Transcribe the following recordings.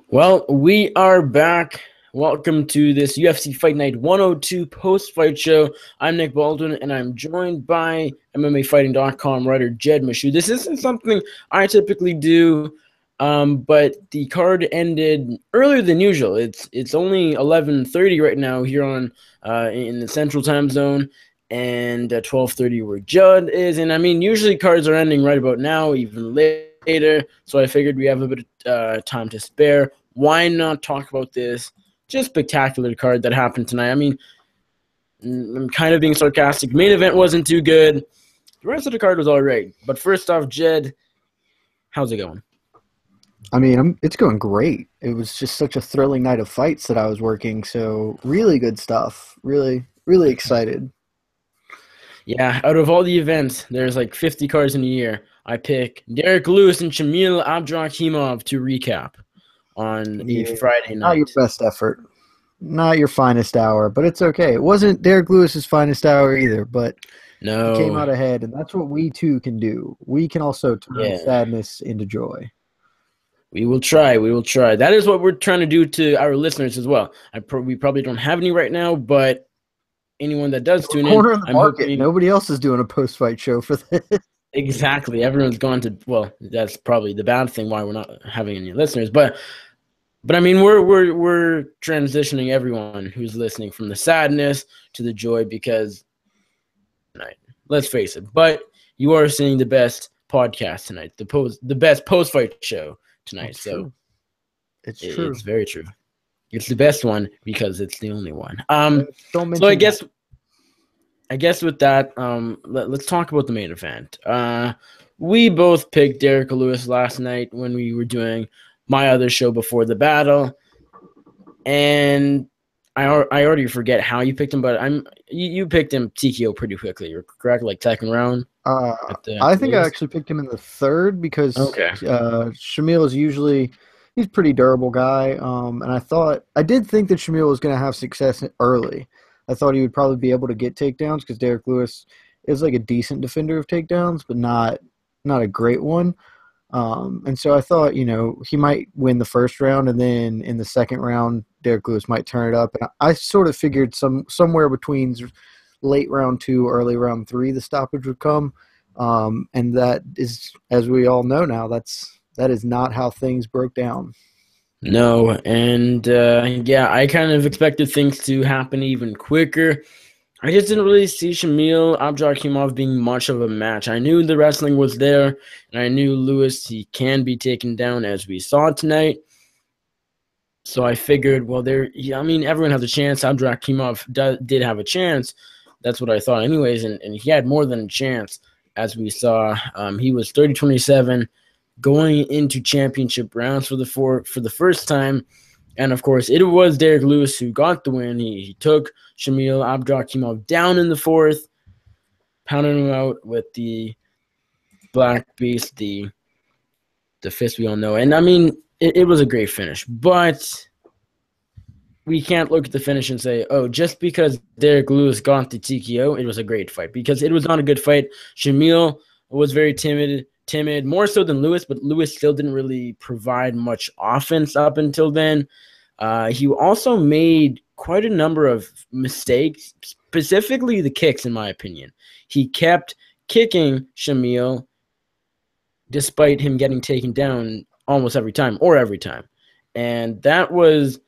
Well, we are back. Welcome to this UFC Fight Night 102 post-fight show. I'm Nick Baldwin, and I'm joined by MMAfighting.com writer Jed Meshew. This isn't something I typically do, but the card ended earlier than usual. It's only 11:30 right now here on in the Central Time Zone, and 12:30 where Judd is. And I mean, usually cards are ending right about now, even later. So I figured we have a bit of time to spare. Why not talk about this just spectacular card that happened tonight? I mean, I'm kind of being sarcastic. Main event wasn't too good. The rest of the card was all right. But first off, Jed, how's it going? I mean, it's going great. It was just such a thrilling night of fights that I was working. So really good stuff. Really, really excited. Yeah, out of all the events, there's like 50 cards in a year. I pick Derek Lewis and Shamil Abdurakhimov to recap on a Friday night. Not your best effort. Not your finest hour, but it's okay. It wasn't Derek Lewis's finest hour either, but No. he came out ahead, and that's what we too can do. We can also turn sadness into joy. We will try. We will try. That is what we're trying to do to our listeners as well. We probably don't have any right now, but anyone that does tune in, corner of the market. Hoping... Nobody else is doing a post-fight show for this. Exactly. Everyone's gone to. Well, that's probably the bad thing why we're not having any listeners. But I mean, we're transitioning everyone who's listening from the sadness to the joy because, let's face it. But you are seeing the best podcast tonight, the best post-fight show tonight. It's so true. It's true. It's very true. It's the best one because it's the only one. So I guess with that, let's talk about the main event. We both picked Derek Lewis last night when we were doing my other show before the battle, and I already forget how you picked him, but you picked him TKO pretty quickly. You're correct, like second round. I think I actually picked him in the third because Shamil is usually. He's a pretty durable guy, and I did think that Shamil was going to have success early. I thought he would probably be able to get takedowns because Derek Lewis is like a decent defender of takedowns, but not a great one. And so I thought, he might win the first round, and then in the second round, Derek Lewis might turn it up. And I sort of figured somewhere between late round 2, early round 3, the stoppage would come. And that is, as we all know now, that is not how things broke down. No, and I kind of expected things to happen even quicker. I just didn't really see Shamil Abdurakhimov being much of a match. I knew the wrestling was there, and I knew Lewis, he can be taken down as we saw tonight. So I figured, well, everyone has a chance. Abdurakhimov did have a chance. That's what I thought anyways, and he had more than a chance, as we saw. He was 30-27. Going into championship rounds for the first time. And, of course, it was Derek Lewis who got the win. He took Shamil Abdurakhimov down in the fourth, pounded him out with the Black Beast, the fist we all know. And, I mean, it was a great finish. But we can't look at the finish and say, oh, just because Derek Lewis got the TKO, it was a great fight. Because it was not a good fight. Shamil was very timid, more so than Lewis, but Lewis still didn't really provide much offense up until then. He also made quite a number of mistakes, specifically the kicks, in my opinion. He kept kicking Shamil despite him getting taken down almost every time. And that was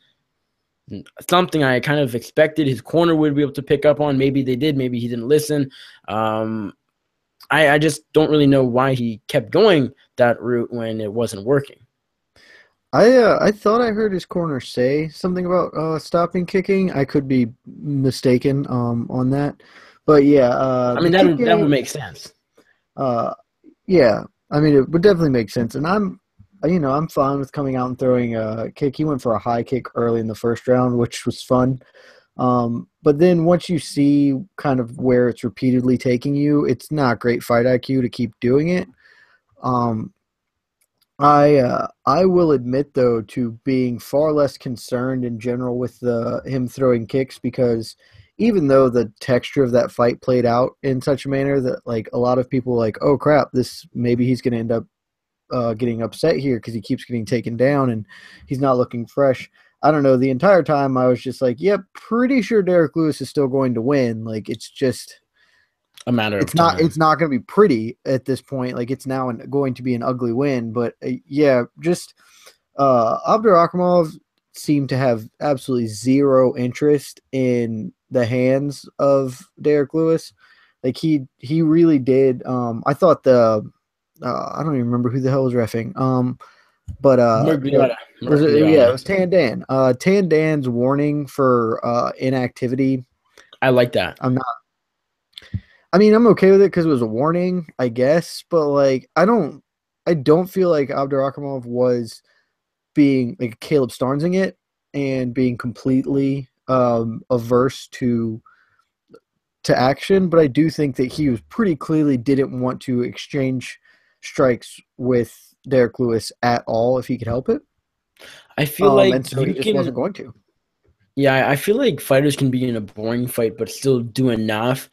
something I kind of expected his corner would be able to pick up on. Maybe they did. Maybe he didn't listen. I just don't really know why he kept going that route when it wasn't working. I thought I heard his corner say something about stopping kicking. I could be mistaken on that, but yeah. That would make sense. Yeah, I mean it would definitely make sense, and I'm fine with coming out and throwing a kick. He went for a high kick early in the first round, which was fun. But then once you see kind of where it's repeatedly taking you, it's not great fight IQ to keep doing it. I will admit, though, to being far less concerned in general with him throwing kicks, because even though the texture of that fight played out in such a manner that like a lot of people were like, oh crap, maybe he's going to end up getting upset here because he keeps getting taken down and he's not looking fresh. I don't know. The entire time I was just like, yep, pretty sure Derek Lewis is still going to win. Like, it's just a matter of time. It's not going to be pretty at this point. Like, it's now going to be an ugly win. But yeah, just Abdurakhimov seemed to have absolutely zero interest in the hands of Derek Lewis. Like, he really did. I thought I don't even remember who the hell was reffing. But Murgliata. It was Tan Dan. Tan Dan's warning for inactivity. I like that. I'm okay with it because it was a warning, I guess. But like, I don't feel like Abdurakhimov was being like Caleb Starnsing it and being completely averse to action. But I do think that he was pretty clearly didn't want to exchange strikes with Derek Lewis at all if he could help it. I feel like and so he just wasn't going to. Yeah, I feel like fighters can be in a boring fight but still do enough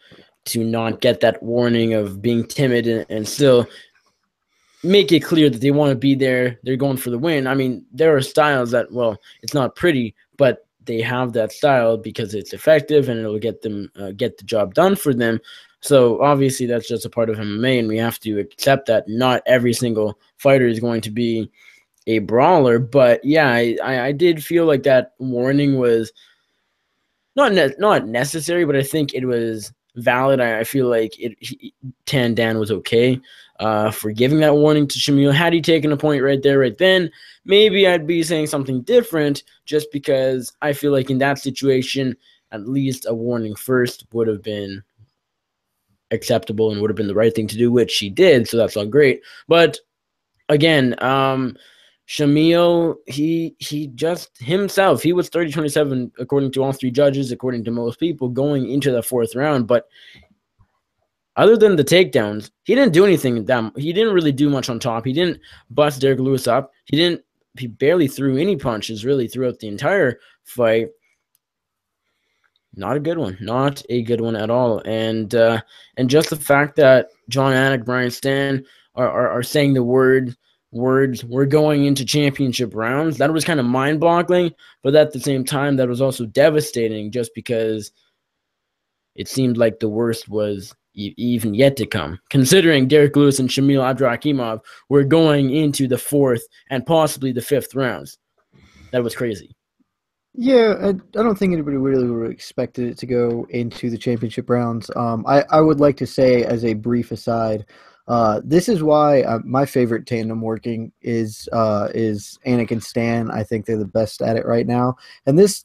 to not get that warning of being timid and still make it clear that they want to be there. They're going for the win. I mean, there are styles that, well, it's not pretty, but they have that style because it's effective and it'll get them get the job done for them. So obviously that's just a part of MMA, and we have to accept that not every single fighter is going to be a brawler. But yeah, I did feel like that warning was not necessary, but I think it was valid. I feel like Tan Dan was okay for giving that warning to Shamil. Had he taken a point right there, right then, maybe I'd be saying something different, just because I feel like in that situation, at least a warning first would have been acceptable and would have been the right thing to do, which she did, so that's all great. But again, Shamil, he just himself, he was 30-27 according to all three judges, according to most people, going into the fourth round. But other than the takedowns, he didn't do anything. He didn't really do much on top. He didn't bust Derek Lewis up. He barely threw any punches really throughout the entire fight. Not a good one. Not a good one at all. And just the fact that John Anik, Brian Stan are saying the words, we're going into championship rounds, that was kind of mind-boggling. But at the same time, that was also devastating, just because it seemed like the worst was even yet to come, considering Derek Lewis and Shamil Abdurakhimov were going into the fourth and possibly the fifth rounds. That was crazy. Yeah, I don't think anybody really expected it to go into the championship rounds. I would like to say, as a brief aside, this is why my favorite tandem working is Anik and Stan. I think they're the best at it right now. And this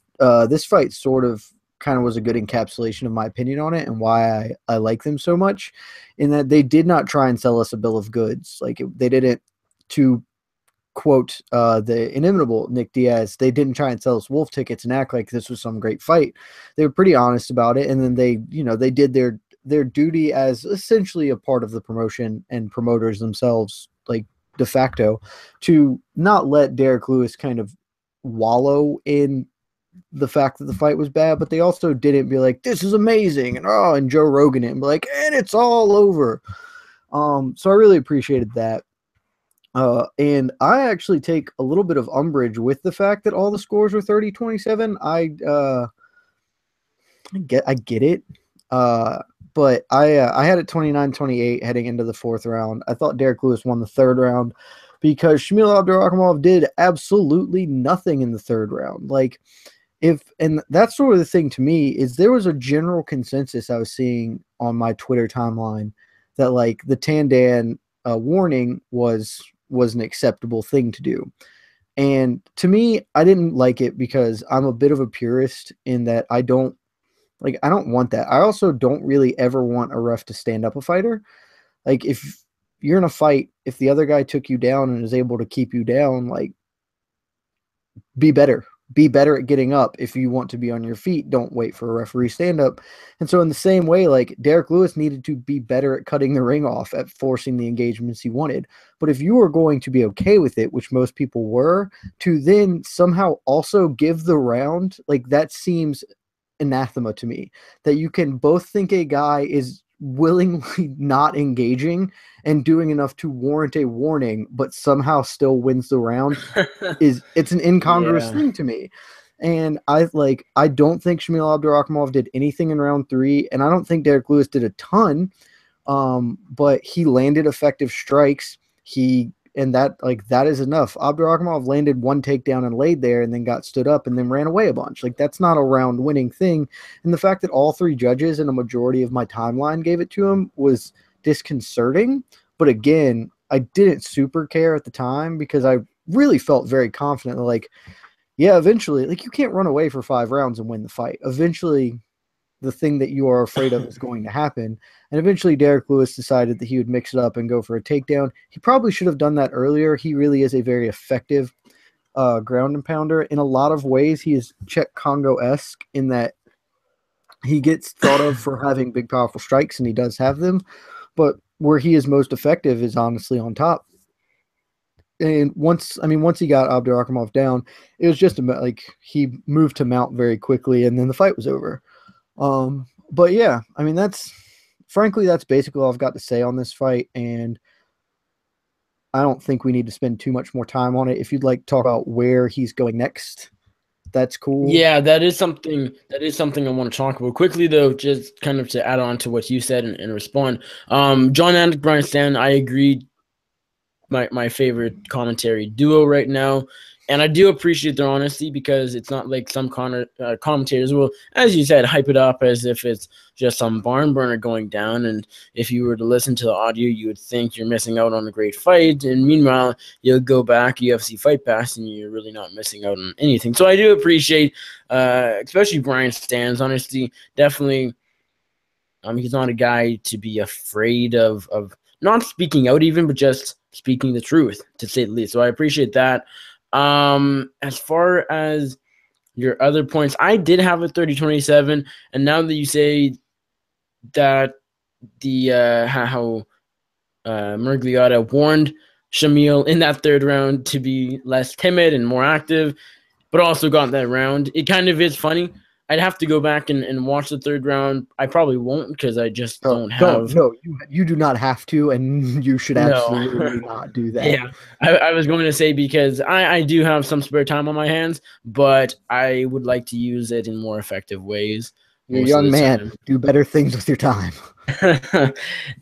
fight sort of kind of was a good encapsulation of my opinion on it and why I like them so much, in that they did not try and sell us a bill of goods. Like, they didn't, to quote the inimitable Nick Diaz, they didn't try and sell us wolf tickets and act like this was some great fight. They were pretty honest about it, and then they did their duty as essentially a part of the promotion and promoters themselves, like de facto, to not let Derek Lewis kind of wallow in the fact that the fight was bad, but they also didn't be like, this is amazing, and Joe Rogan it and be like, and it's all over. So I really appreciated that. And I actually take a little bit of umbrage with the fact that all the scores were 30-27. I get it. But I had it 29-28 heading into the fourth round. I thought Derek Lewis won the third round because Shamil Abdurakhimov did absolutely nothing in the third round. Like, and that's sort of the thing to me, is there was a general consensus I was seeing on my Twitter timeline that, like, the Tandan warning was an acceptable thing to do. And to me, I didn't like it because I'm a bit of a purist in that I don't want that. I also don't really ever want a ref to stand up a fighter. Like, if you're in a fight, if the other guy took you down and is able to keep you down, like, be better. Be better at getting up. If you want to be on your feet, don't wait for a referee stand up. And so in the same way, like, Derek Lewis needed to be better at cutting the ring off, at forcing the engagements he wanted. But if you were going to be okay with it, which most people were, to then somehow also give the round, like, that seems anathema to me, that you can both think a guy is willingly not engaging and doing enough to warrant a warning, but somehow still wins the round it's an incongruous thing to me. And I don't think Shamil Abdurakhimov did anything in round 3, and I don't think Derek Lewis did a ton. But he landed effective strikes. That is enough. Abdurakhimov landed one takedown and laid there and then got stood up and then ran away a bunch. Like, that's not a round winning thing. And the fact that all 3 judges and a majority of my timeline gave it to him was disconcerting. But again, I didn't super care at the time because I really felt very confident that, like, yeah, eventually, like, you can't run away for 5 rounds and win the fight. Eventually, the thing that you are afraid of is going to happen. And eventually Derek Lewis decided that he would mix it up and go for a takedown. He probably should have done that earlier. He really is a very effective ground and pounder. In a lot of ways, he is Czech Congo-esque in that he gets thought of for having big, powerful strikes, and he does have them. But where he is most effective is honestly on top. And once he got Abdurakhimov down, it was just like he moved to mount very quickly, and then the fight was over. But yeah, I mean, that's basically all I've got to say on this fight, and I don't think we need to spend too much more time on it. If you'd like to talk about where he's going next, that's cool. Yeah, that is something I want to talk about quickly, though, just kind of to add on to what you said and respond. John and Brian Stann, I agree, my favorite commentary duo right now. And I do appreciate their honesty, because it's not like some commentators will, as you said, hype it up as if it's just some barn burner going down. And if you were to listen to the audio, you would think you're missing out on a great fight. And meanwhile, you'll go back UFC Fight Pass and you're really not missing out on anything. So I do appreciate, especially Brian Stann's honesty. Definitely, he's not a guy to be afraid of not speaking out even, but just speaking the truth, to say the least. So I appreciate that. As far as your other points, I did have a 30-27, and now that you say that how Miragliotta warned Shamil in that 3rd round to be less timid and more active, but also got that round, it kind of is funny. I'd have to go back and watch the 3rd round. I probably won't, because I just don't have. No, you do not have to, and you should absolutely not do that. Yeah, I was going to say, because I do have some spare time on my hands, but I would like to use it in more effective ways. You're a young man. Do better things with your time.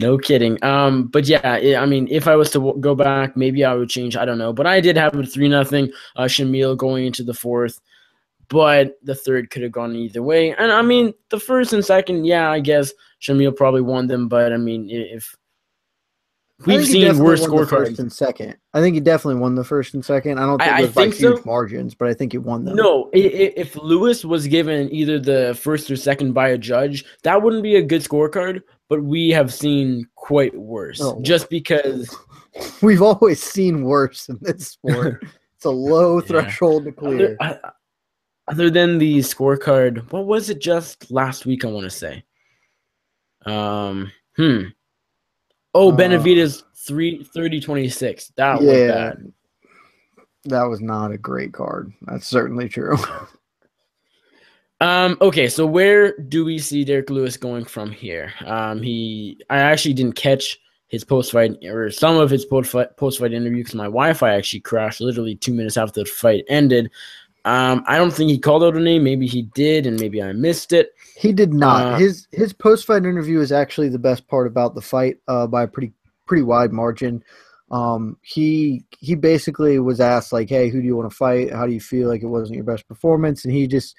No kidding. But yeah, I mean, if I was to go back, maybe I would change. I don't know. But I did have a 3-0 Shamil going into the 4th. But the 3rd could have gone either way. And, I mean, the 1st and 2nd, yeah, I guess Shamil probably won them. But, I mean, if we've seen worse scorecards. 1st and 2nd. I think he definitely won the 1st and 2nd. I don't think it was by huge margins, but I think he won them. No, if Lewis was given either the 1st or 2nd by a judge, that wouldn't be a good scorecard. But we have seen quite worse. Just because. We've always seen worse in this sport. It's a low threshold to clear. Other than the scorecard, what was it just last week, I want to say? Benavidez 30-26. That was bad. That was not a great card. That's certainly true. Okay, so where do we see Derek Lewis going from here? I actually didn't catch his post-fight, or some of his post-fight interview, because my Wi-Fi actually crashed literally 2 minutes after the fight ended. I don't think he called out a name. Maybe he did, and maybe I missed it. He did not. His post-fight interview is actually the best part about the fight by a pretty wide margin. He basically was asked, like, hey, who do you want to fight? How do you feel like it wasn't your best performance? And he just,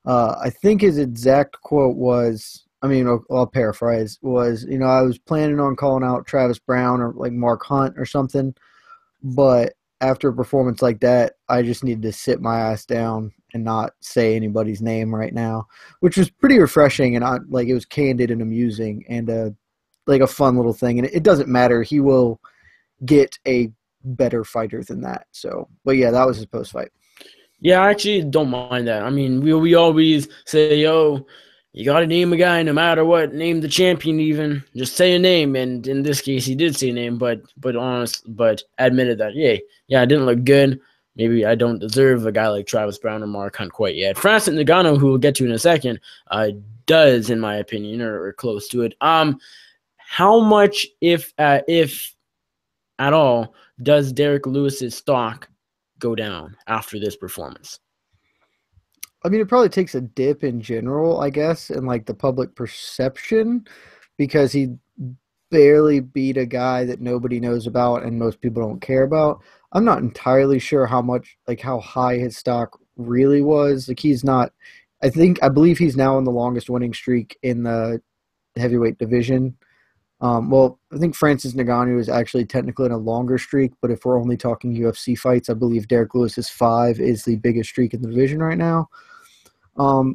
I think his exact quote was, I mean, I'll paraphrase, was, I was planning on calling out Travis Brown or like Mark Hunt or something, but after a performance like that, I just needed to sit my ass down and not say anybody's name right now, which was pretty refreshing, and it was candid and amusing and like a fun little thing. And it doesn't matter; he will get a better fighter than that. So, but yeah, that was his post fight. Yeah, I actually don't mind that. I mean, we always say, yo, you got to name a guy no matter what. Name the champion even. Just say a name. And in this case, he did say a name, but admitted that, yeah, it didn't look good. maybe I don't deserve a guy like Travis Brown or Mark Hunt quite yet. Francis Ngannou, who we'll get to in a second, does, in my opinion, or close to it. How much, if at all, does Derek Lewis's stock go down after this performance? I mean, it probably takes a dip in general, I guess, in like the public perception, because he barely beat a guy that nobody knows about and most people don't care about. I'm not entirely sure how high his stock really was. Like, he's not, I believe he's now in the longest winning streak in the heavyweight division. Well, I think Francis Ngannou is actually technically in a longer streak, but if we're only talking UFC fights, I believe Derek Lewis's 5 is the biggest streak in the division right now,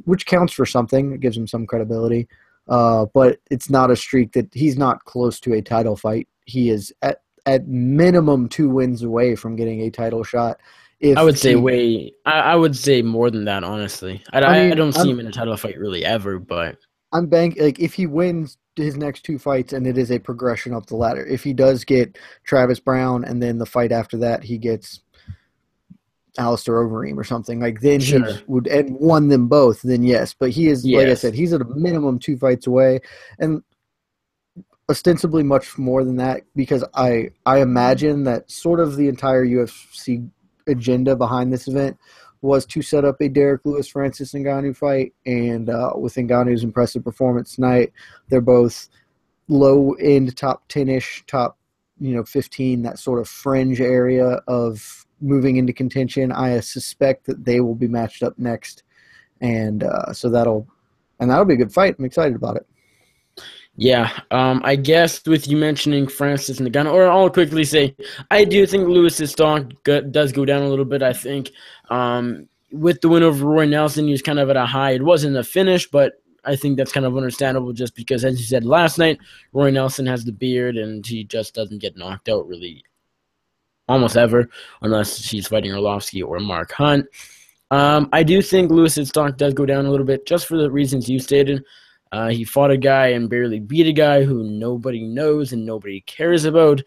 which counts for something. It gives him some credibility. But it's not a streak that he's not close to a title fight. He is at minimum 2 wins away from getting a title shot. I would say more than that, honestly. I don't see him in a title fight really ever, but I'm if he wins his next 2 fights and it is a progression up the ladder. If he does get Travis Brown and then the fight after that he gets Alistair Overeem or something, like then sure. He would and won them both, then yes. But he is, like I said, he's at a minimum 2 fights away, and ostensibly much more than that, because I imagine that sort of the entire UFC agenda behind this event was to set up a Derek Lewis-Francis Ngannou fight, and with Ngannou's impressive performance tonight, they're both low-end top 10-ish, top 15, that sort of fringe area of moving into contention. I suspect that they will be matched up next, and so that'll be a good fight. I'm excited about it. Yeah, I guess with you mentioning Francis Ngannou, or I'll quickly say, I do think Lewis's stock does go down a little bit. I think with the win over Roy Nelson, he was kind of at a high. It wasn't a finish, but I think that's kind of understandable just because, as you said last night, Roy Nelson has the beard and he just doesn't get knocked out really almost ever unless she's fighting Arlovsky or Mark Hunt. I do think Lewis's stock does go down a little bit just for the reasons you stated. He fought a guy and barely beat a guy who nobody knows and nobody cares about,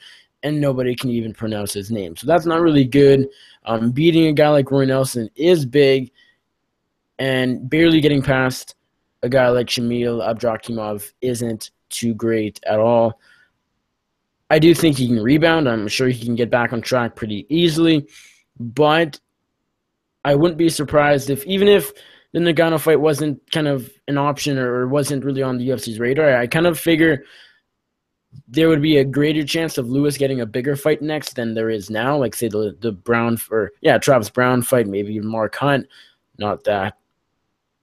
and nobody can even pronounce his name. So that's not really good. Beating a guy like Roy Nelson is big, and barely getting past a guy like Shamil Abdurakhimov isn't too great at all. I do think he can rebound. I'm sure he can get back on track pretty easily, but I wouldn't be surprised even if the Ngannou fight wasn't kind of an option or wasn't really on the UFC's radar. I kind of figure there would be a greater chance of Lewis getting a bigger fight next than there is now. Like, say, the Travis Brown fight, maybe even Mark Hunt. Not that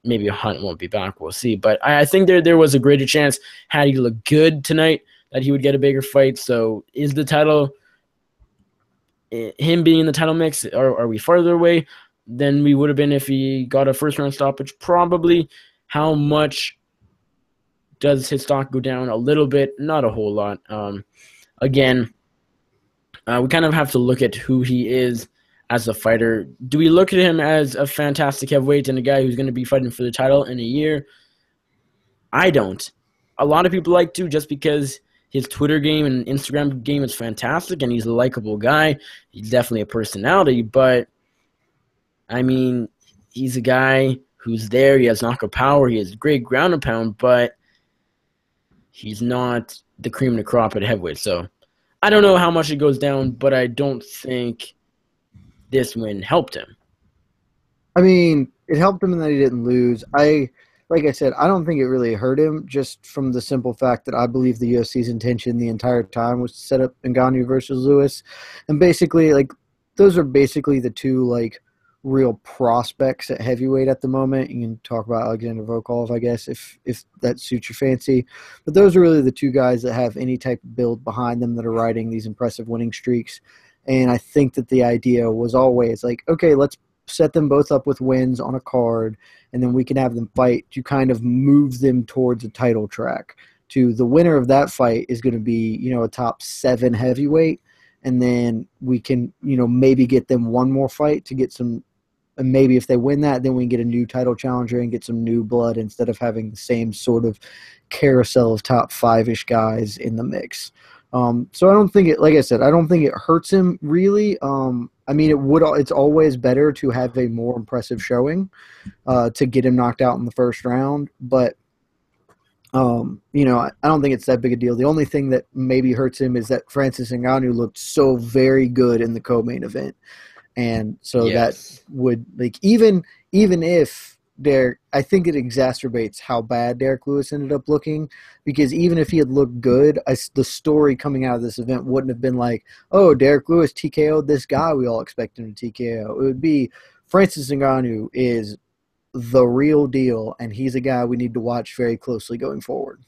maybe Hunt won't be back. We'll see. But I think there was a greater chance, had he looked good tonight, that he would get a bigger fight. So is the title, him being in the title mix, are we farther away than we would have been if he got a first-round stoppage? Probably. How much does his stock go down? A little bit, not a whole lot. Again, we kind of have to look at who he is as a fighter. Do we look at him as a fantastic heavyweight and a guy who's going to be fighting for the title in a year? I don't. A lot of people like to, just because his Twitter game and Instagram game is fantastic and he's a likable guy. He's definitely a personality, but I mean, he's a guy who's there. He has knockout power. He has great ground and pound, but he's not the cream of the crop at heavyweight. So I don't know how much it goes down, but I don't think this win helped him. I mean, it helped him in that he didn't lose. Like I said, I don't think it really hurt him, just from the simple fact that I believe the UFC's intention the entire time was to set up Ngannou versus Lewis. And basically, those are basically the two, real prospects at heavyweight at the moment. You can talk about Alexander Volkov, I guess, if that suits your fancy. But those are really the two guys that have any type of build behind them that are riding these impressive winning streaks. And I think that the idea was always okay, let's set them both up with wins on a card, and then we can have them fight to kind of move them towards a title track. To the winner of that fight is going to be, a top 7 heavyweight, and then we can, maybe get them one more fight to get some. And maybe if they win that, then we can get a new title challenger and get some new blood instead of having the same sort of carousel of top 5-ish guys in the mix. So I don't think it, like I said, I don't think it hurts him really. I mean, it's always better to have a more impressive showing to get him knocked out in the first round. But, you know, I don't think it's that big a deal. The only thing that maybe hurts him is that Francis Ngannou looked so very good in the co-main event. And so that would, like, even if I think it exacerbates how bad Derek Lewis ended up looking, because even if he had looked good, the story coming out of this event wouldn't have been like, oh, Derek Lewis TKO'd this guy we all expected him to TKO. It would be Francis Ngannou is the real deal, and he's a guy we need to watch very closely going forward.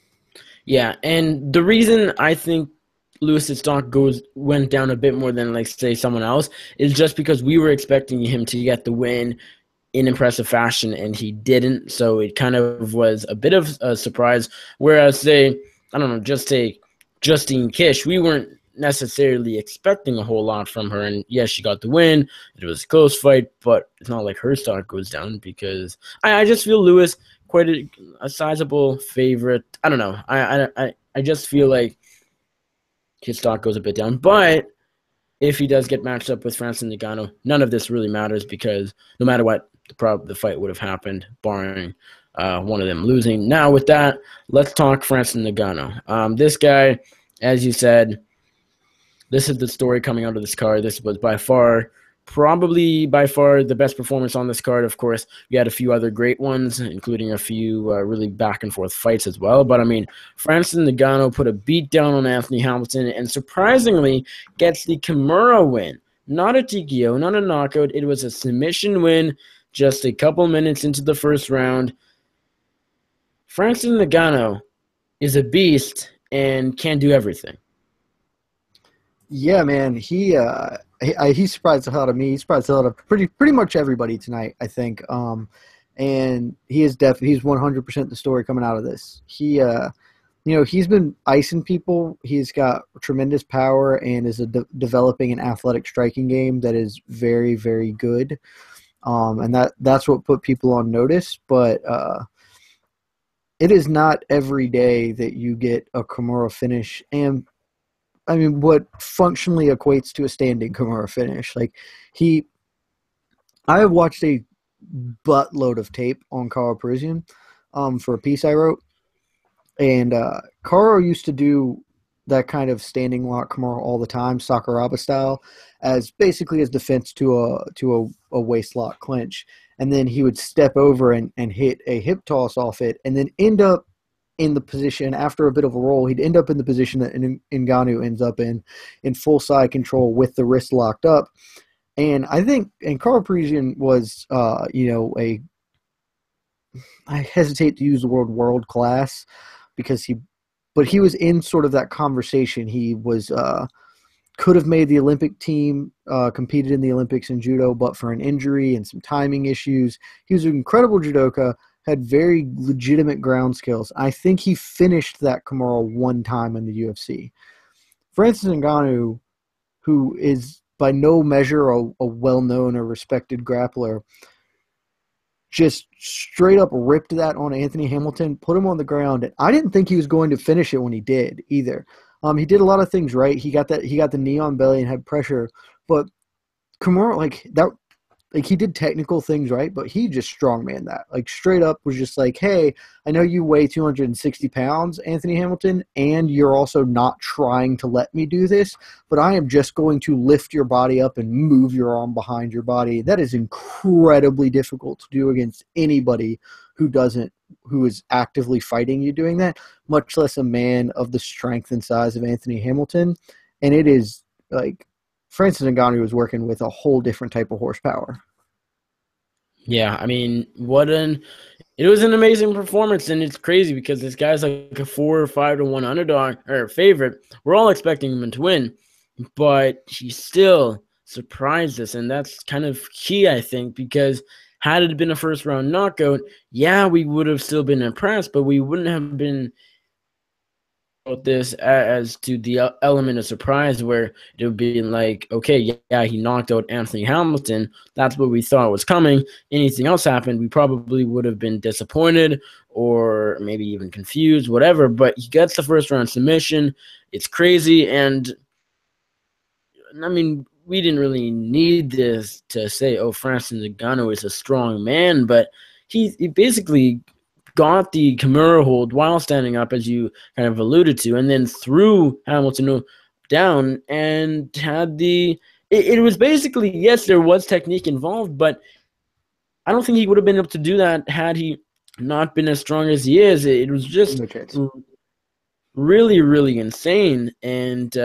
Yeah, and the reason I think Lewis's stock went down a bit more than, like, say, someone else is just because we were expecting him to get the win in impressive fashion, and he didn't. So it kind of was a bit of a surprise. Whereas, say, I don't know, just say Justine Kish, we weren't necessarily expecting a whole lot from her. And yes, she got the win. It was a close fight, but it's not like her stock goes down because I just feel Lewis quite a sizable favorite. I don't know. I just feel like his stock goes a bit down. But if he does get matched up with Francis Ngannou, none of this really matters because no matter what, the fight would have happened, barring one of them losing. Now, with that, let's talk Francis Ngannou. This guy, as you said, this is the story coming out of this card. This was probably by far the best performance on this card. Of course, we had a few other great ones, including a few really back-and-forth fights as well. But, I mean, Francis Ngannou put a beat down on Anthony Hamilton and surprisingly gets the Kimura win. Not a TKO, not a knockout. It was a submission win just a couple minutes into the first round. Francis Ngannou is a beast and can do everything. Yeah, man. He surprised the hell out of me. He surprised the hell out of pretty much everybody tonight, I think. And he is he's 100% the story coming out of this. He, he's been icing people. He's got tremendous power and is developing an athletic striking game that is very, very good. And that's what put people on notice. But it is not every day that you get a Kimura finish. And I mean, what functionally equates to a standing Kimura finish. Like I have watched a buttload of tape on Karo Parisyan for a piece I wrote. And Karo used to do that kind of standing lock Kimura all the time, Sakuraba style, as basically as defense to a waist lock clinch. And then he would step over and hit a hip toss off it and then end up in the position, after a bit of a roll, he'd end up in the position that Ngannou ends up in full side control with the wrist locked up. And I think, and Karo Parisyan was, I hesitate to use the word world class because he was in sort of that conversation. He was, could have made the Olympic team, competed in the Olympics in judo, but for an injury and some timing issues. He was an incredible judoka, had very legitimate ground skills. I think he finished that Kimura one time in the UFC. Francis Ngannou, who is by no measure a well-known or respected grappler, just straight up ripped that on Anthony Hamilton, put him on the ground. And I didn't think he was going to finish it when he did either. He did a lot of things right. He got the knee on belly and had pressure, but Kimura, he did technical things right, but he just strongman that. Like, straight up was just like, hey, I know you weigh 260 pounds, Anthony Hamilton, and you're also not trying to let me do this, but I am just going to lift your body up and move your arm behind your body. That is incredibly difficult to do against anybody who is actively fighting you doing that, much less a man of the strength and size of Anthony Hamilton. And it is like Francis Ngannou was working with a whole different type of horsepower. Yeah, I mean, it was an amazing performance, and it's crazy because this guy's like a 4 or 5 to 1 underdog or favorite. We're all expecting him to win, but he still surprised us, and that's kind of key, I think, because had it been a first round knockout, yeah, we would have still been impressed, but we wouldn't have been this as to the element of surprise where it would be like, okay, yeah, he knocked out Anthony Hamilton. That's what we thought was coming. Anything else happened, we probably would have been disappointed or maybe even confused, whatever. But he gets the first round submission. It's crazy. And I mean, we didn't really need this to say, oh, Francis Ngannou is a strong man, but he basically got the Kimura hold while standing up, as you kind of alluded to, and then threw Hamilton down and had the – it was basically, yes, there was technique involved, but I don't think he would have been able to do that had he not been as strong as he is. It was just really, really insane. And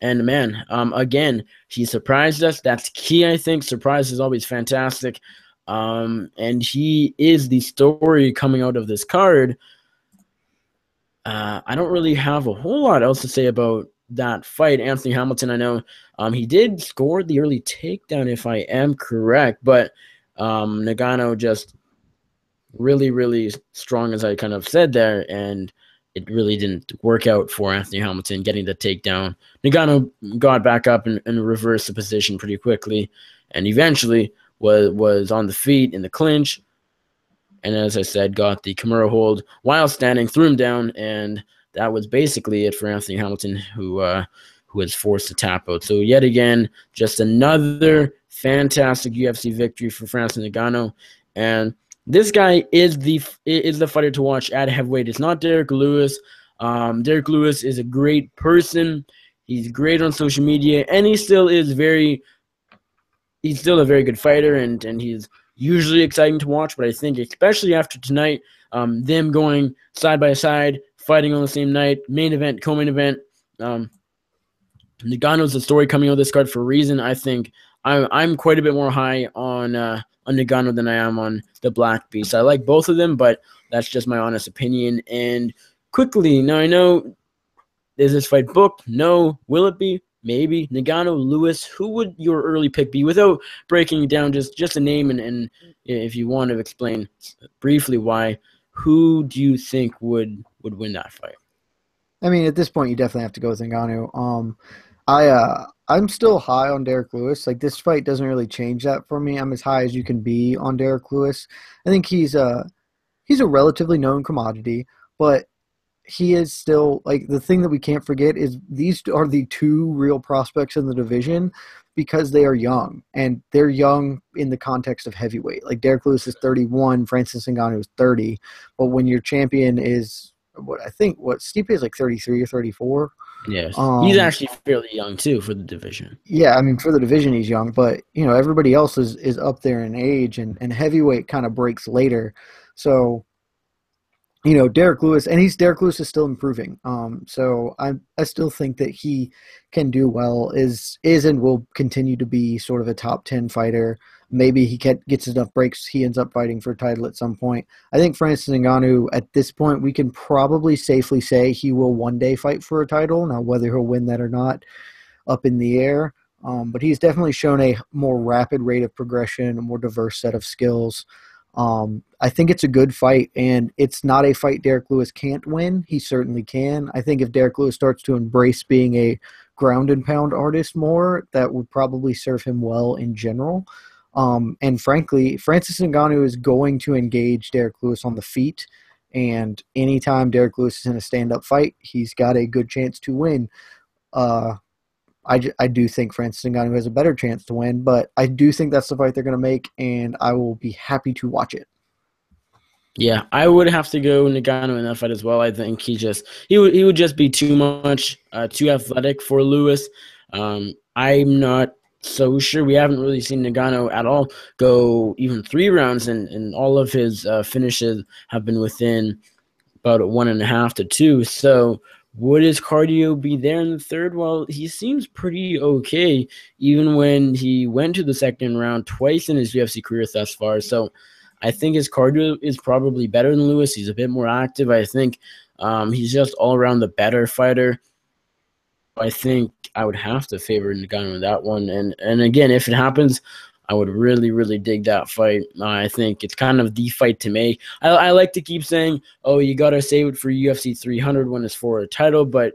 man, again, he surprised us. That's key, I think. Surprise is always fantastic. And he is the story coming out of this card. I don't really have a whole lot else to say about that fight. Anthony Hamilton, I know he did score the early takedown, if I am correct, but Ngannou just really, really strong, as I kind of said there, and it really didn't work out for Anthony Hamilton getting the takedown. Ngannou got back up and reversed the position pretty quickly, and eventually was on the feet in the clinch, and as I said, got the Kimura hold while standing, threw him down, and that was basically it for Anthony Hamilton, who was forced to tap out. So yet again, just another fantastic UFC victory for Francis Ngannou, and this guy is the fighter to watch at heavyweight. It's not Derek Lewis. Derek Lewis is a great person. He's great on social media, and he's still a very good fighter, and he's usually exciting to watch. But I think especially after tonight, them going side by side, fighting on the same night, main event, co-main event. Ngannou's the story coming out of this card for a reason. I think I'm quite a bit more high on Ngannou than I am on the Black Beast. I like both of them, but that's just my honest opinion. And quickly, now I know, is this fight booked? No. Will it be? Maybe. Ngannou, Lewis, who would your early pick be? Without breaking down just a name, and if you want to explain briefly why, who do you think would win that fight? I mean, at this point, you definitely have to go with Ngannou. I'm still high on Derek Lewis. Like, this fight doesn't really change that for me. I'm as high as you can be on Derek Lewis. I think he's a relatively known commodity, but he is still, like, the thing that we can't forget is these are the two real prospects in the division because they are young, and they're young in the context of heavyweight. Like, Derek Lewis is 31, Francis Ngannou is 30, but when your champion is Stipe is like 33 or 34. Yes, he's actually fairly young too for the division. Yeah, I mean, for the division he's young, but everybody else is up there in age, and heavyweight kind of breaks later. So Derek Lewis is still improving. So I still think that he can do well, is and will continue to be sort of a top 10 fighter. Maybe he gets enough breaks, he ends up fighting for a title at some point. I think Francis Ngannou, at this point, we can probably safely say he will one day fight for a title. Now, whether he'll win that or not, up in the air. But he's definitely shown a more rapid rate of progression, a more diverse set of skills. I think it's a good fight, and it's not a fight Derek Lewis can't win. He certainly can. I think if Derek Lewis starts to embrace being a ground and pound artist more, that would probably serve him well in general. And frankly, Francis Ngannou is going to engage Derek Lewis on the feet, and anytime Derek Lewis is in a stand-up fight, he's got a good chance to win. I do think Francis Ngannou has a better chance to win, but I do think that's the fight they're going to make, and I will be happy to watch it. Yeah, I would have to go Ngannou in that fight as well. I think he would just be too much, too athletic for Lewis. I'm not so sure. We haven't really seen Ngannou at all go even 3 rounds, and all of his finishes have been within about 1.5 to 2. So would his cardio be there in the third? Well, he seems pretty okay, even when he went to the second round twice in his UFC career thus far. So I think his cardio is probably better than Lewis. He's a bit more active. I think he's just all around the better fighter. I think I would have to favor Ngannou in that one. And again, if it happens, I would really, really dig that fight. I think it's kind of the fight to make. I like to keep saying, oh, you got to save it for UFC 300 when it's for a title. But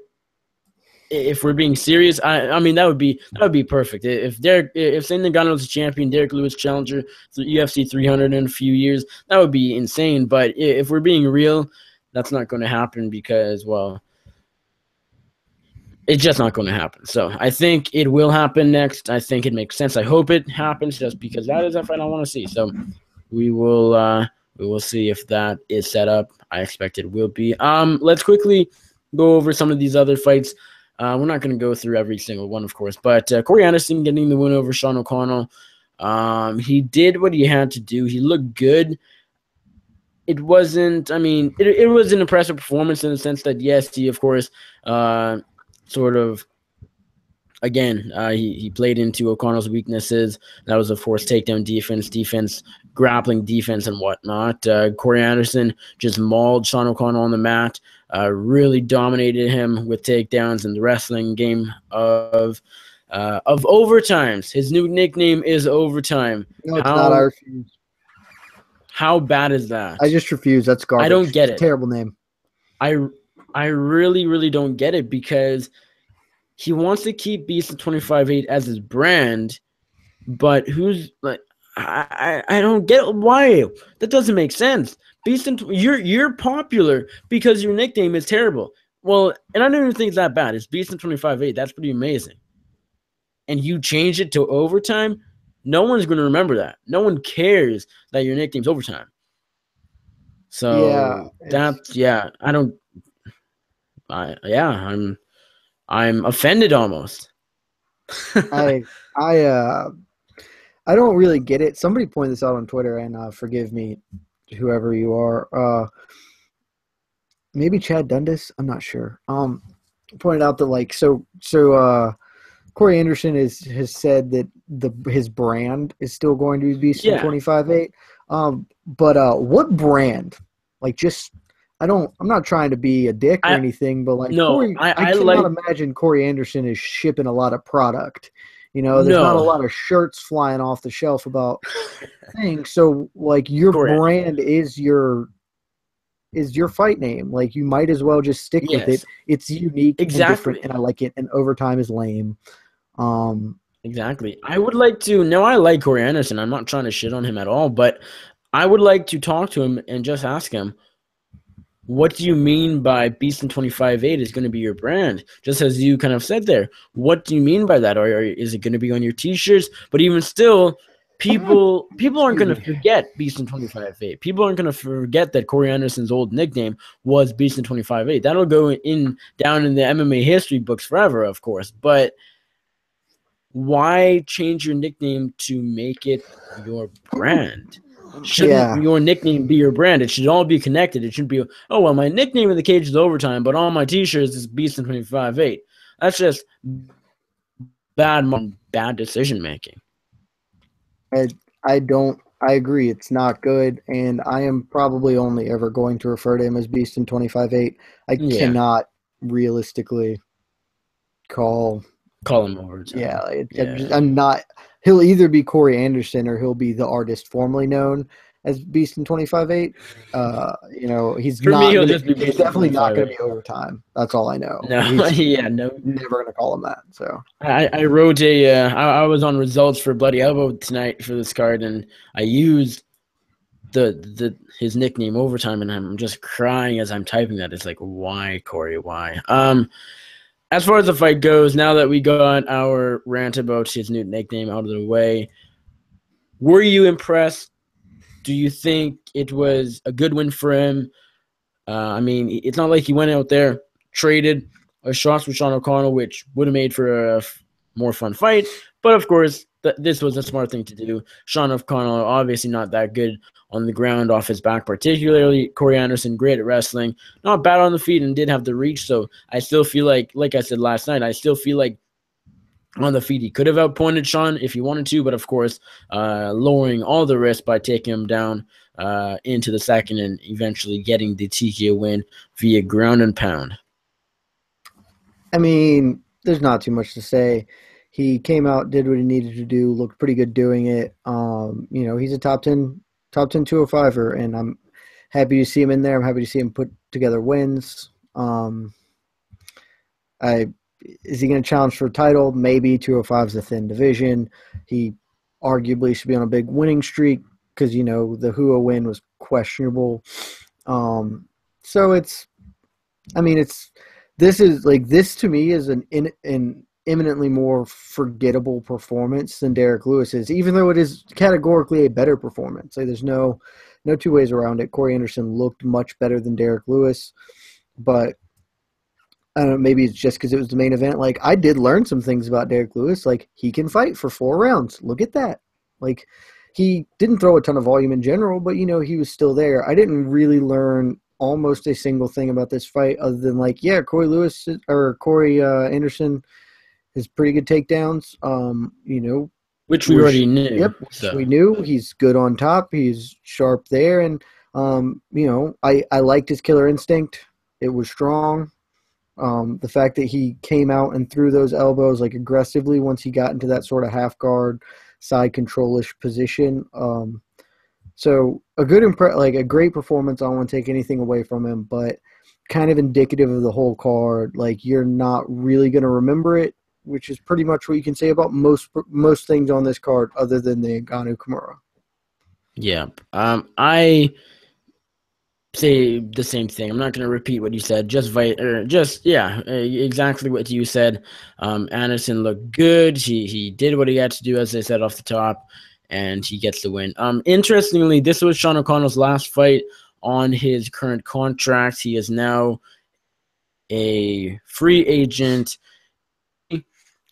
if we're being serious, I mean, that would be perfect. If Saint Ngannou is a champion, Derek Lewis challenger for UFC 300 in a few years, that would be insane. But if we're being real, that's not going to happen because, well, It's just not going to happen. So I think it will happen next. I think it makes sense. I hope it happens just because that is a fight I want to see. So we will see if that is set up. I expect it will be. Let's quickly go over some of these other fights. We're not going to go through every single one, of course, but Corey Anderson getting the win over Sean O'Connell. He did what he had to do. He looked good. It wasn't, I mean, it was an impressive performance in the sense that, yes, he, of course, sort of, again, he played into O'Connell's weaknesses. That was a forced takedown defense, grappling defense, and whatnot. Corey Anderson just mauled Sean O'Connell on the mat, really dominated him with takedowns in the wrestling game of overtimes. His new nickname is Overtime. No, it's not. I refuse. How bad is that? I just refuse. That's garbage. I don't get it. It's a terrible name. I really, really don't get it because he wants to keep Beast of 25-8 as his brand, but who's like I don't get why. That doesn't make sense. Beast and you're popular because your nickname is terrible. Well, and I don't even think it's that bad. It's Beast in 25-8. That's pretty amazing. And you change it to Overtime, no one's going to remember that. No one cares that your nickname's Overtime. So I'm offended almost. I don't really get it. Somebody pointed this out on Twitter, and forgive me, whoever you are. Maybe Chad Dundas. I'm not sure. Pointed out that Corey Anderson has said that his brand is still going to be Beast in 25-8. But what brand? Like, just I'm not trying to be a dick or anything, but like, no, I cannot imagine Corey Anderson is shipping a lot of product. You know, there's not a lot of shirts flying off the shelf about things. So like, your brand is your fight name. Like, you might as well just stick with it. It's unique and different, and I like it. And Overtime is lame. Exactly. I would like to. No, I like Corey Anderson. I'm not trying to shit on him at all, but I would like to talk to him and just ask him, what do you mean by Beast in 25-8 is going to be your brand? Just as you kind of said there. What do you mean by that? Or is it going to be on your T-shirts? But even still, people aren't going to forget Beast in 25-8. People aren't going to forget that Corey Anderson's old nickname was Beast in 25-8. That'll go down in the MMA history books forever, of course. But why change your nickname to make it your brand? Shouldn't your nickname be your brand? It should all be connected. It should be, oh, well, my nickname in the cage is Overtime, but on my T-shirts is Beast in 25-8. That's just bad decision making. I agree. It's not good, and I am probably only ever going to refer to him as Beast in 25-8. I cannot realistically call him Overtime. I'm not. He'll either be Corey Anderson or he'll be the artist formerly known as Beast in 25-8. He's definitely not going to be Overtime. That's all I know. No, never going to call him that. So I wrote I was on results for Bloody Elbow tonight for this card, and I used his nickname Overtime, and I'm just crying as I'm typing that. It's like, why, Corey? Why? As far as the fight goes, now that we got our rant about his new nickname out of the way, were you impressed? Do you think it was a good win for him? I mean, it's not like he went out there, traded shots with Sean O'Connell, which would have made for a more fun fight. But, of course, this was a smart thing to do. Sean O'Connell, obviously not that good on the ground off his back, particularly. Corey Anderson, great at wrestling. Not bad on the feet and did have the reach. So I still feel like I said last night, I still feel like on the feet he could have outpointed Sean if he wanted to. But, of course, lowering all the risk by taking him down into the second and eventually getting the TKO win via ground and pound. I mean, there's not too much to say. He came out, did what he needed to do, looked pretty good doing it. He's a top 10 205er, and I'm happy to see him in there. I'm happy to see him put together wins. Is he going to challenge for a title? Maybe. 205 is a thin division. He arguably should be on a big winning streak because, the Hua win was questionable. So it's this to me is an eminently more forgettable performance than Derek Lewis's, even though it is categorically a better performance. Like, there's no two ways around it. Corey Anderson looked much better than Derek Lewis, but I don't know, maybe it's just because it was the main event. Like, I did learn some things about Derek Lewis. Like, he can fight for 4 rounds. Look at that. Like, he didn't throw a ton of volume in general, but, he was still there. I didn't really learn almost a single thing about this fight other than, like, yeah, Corey Anderson has pretty good takedowns. Which we already knew. Yep, so. We knew. He's good on top. He's sharp there. And, I liked his killer instinct. It was strong. The fact that he came out and threw those elbows like aggressively once he got into that sort of half guard, side control-ish position. So a great performance. I don't want to take anything away from him, but kind of indicative of the whole card. Like, you're not really going to remember it, which is pretty much what you can say about most things on this card, other than the Ngannou Kimura. Yeah, I say the same thing. I'm not going to repeat what you said. Exactly what you said. Anderson looked good. He did what he had to do, as I said off the top, and he gets the win. Interestingly, this was Sean O'Connell's last fight on his current contract. He is now a free agent.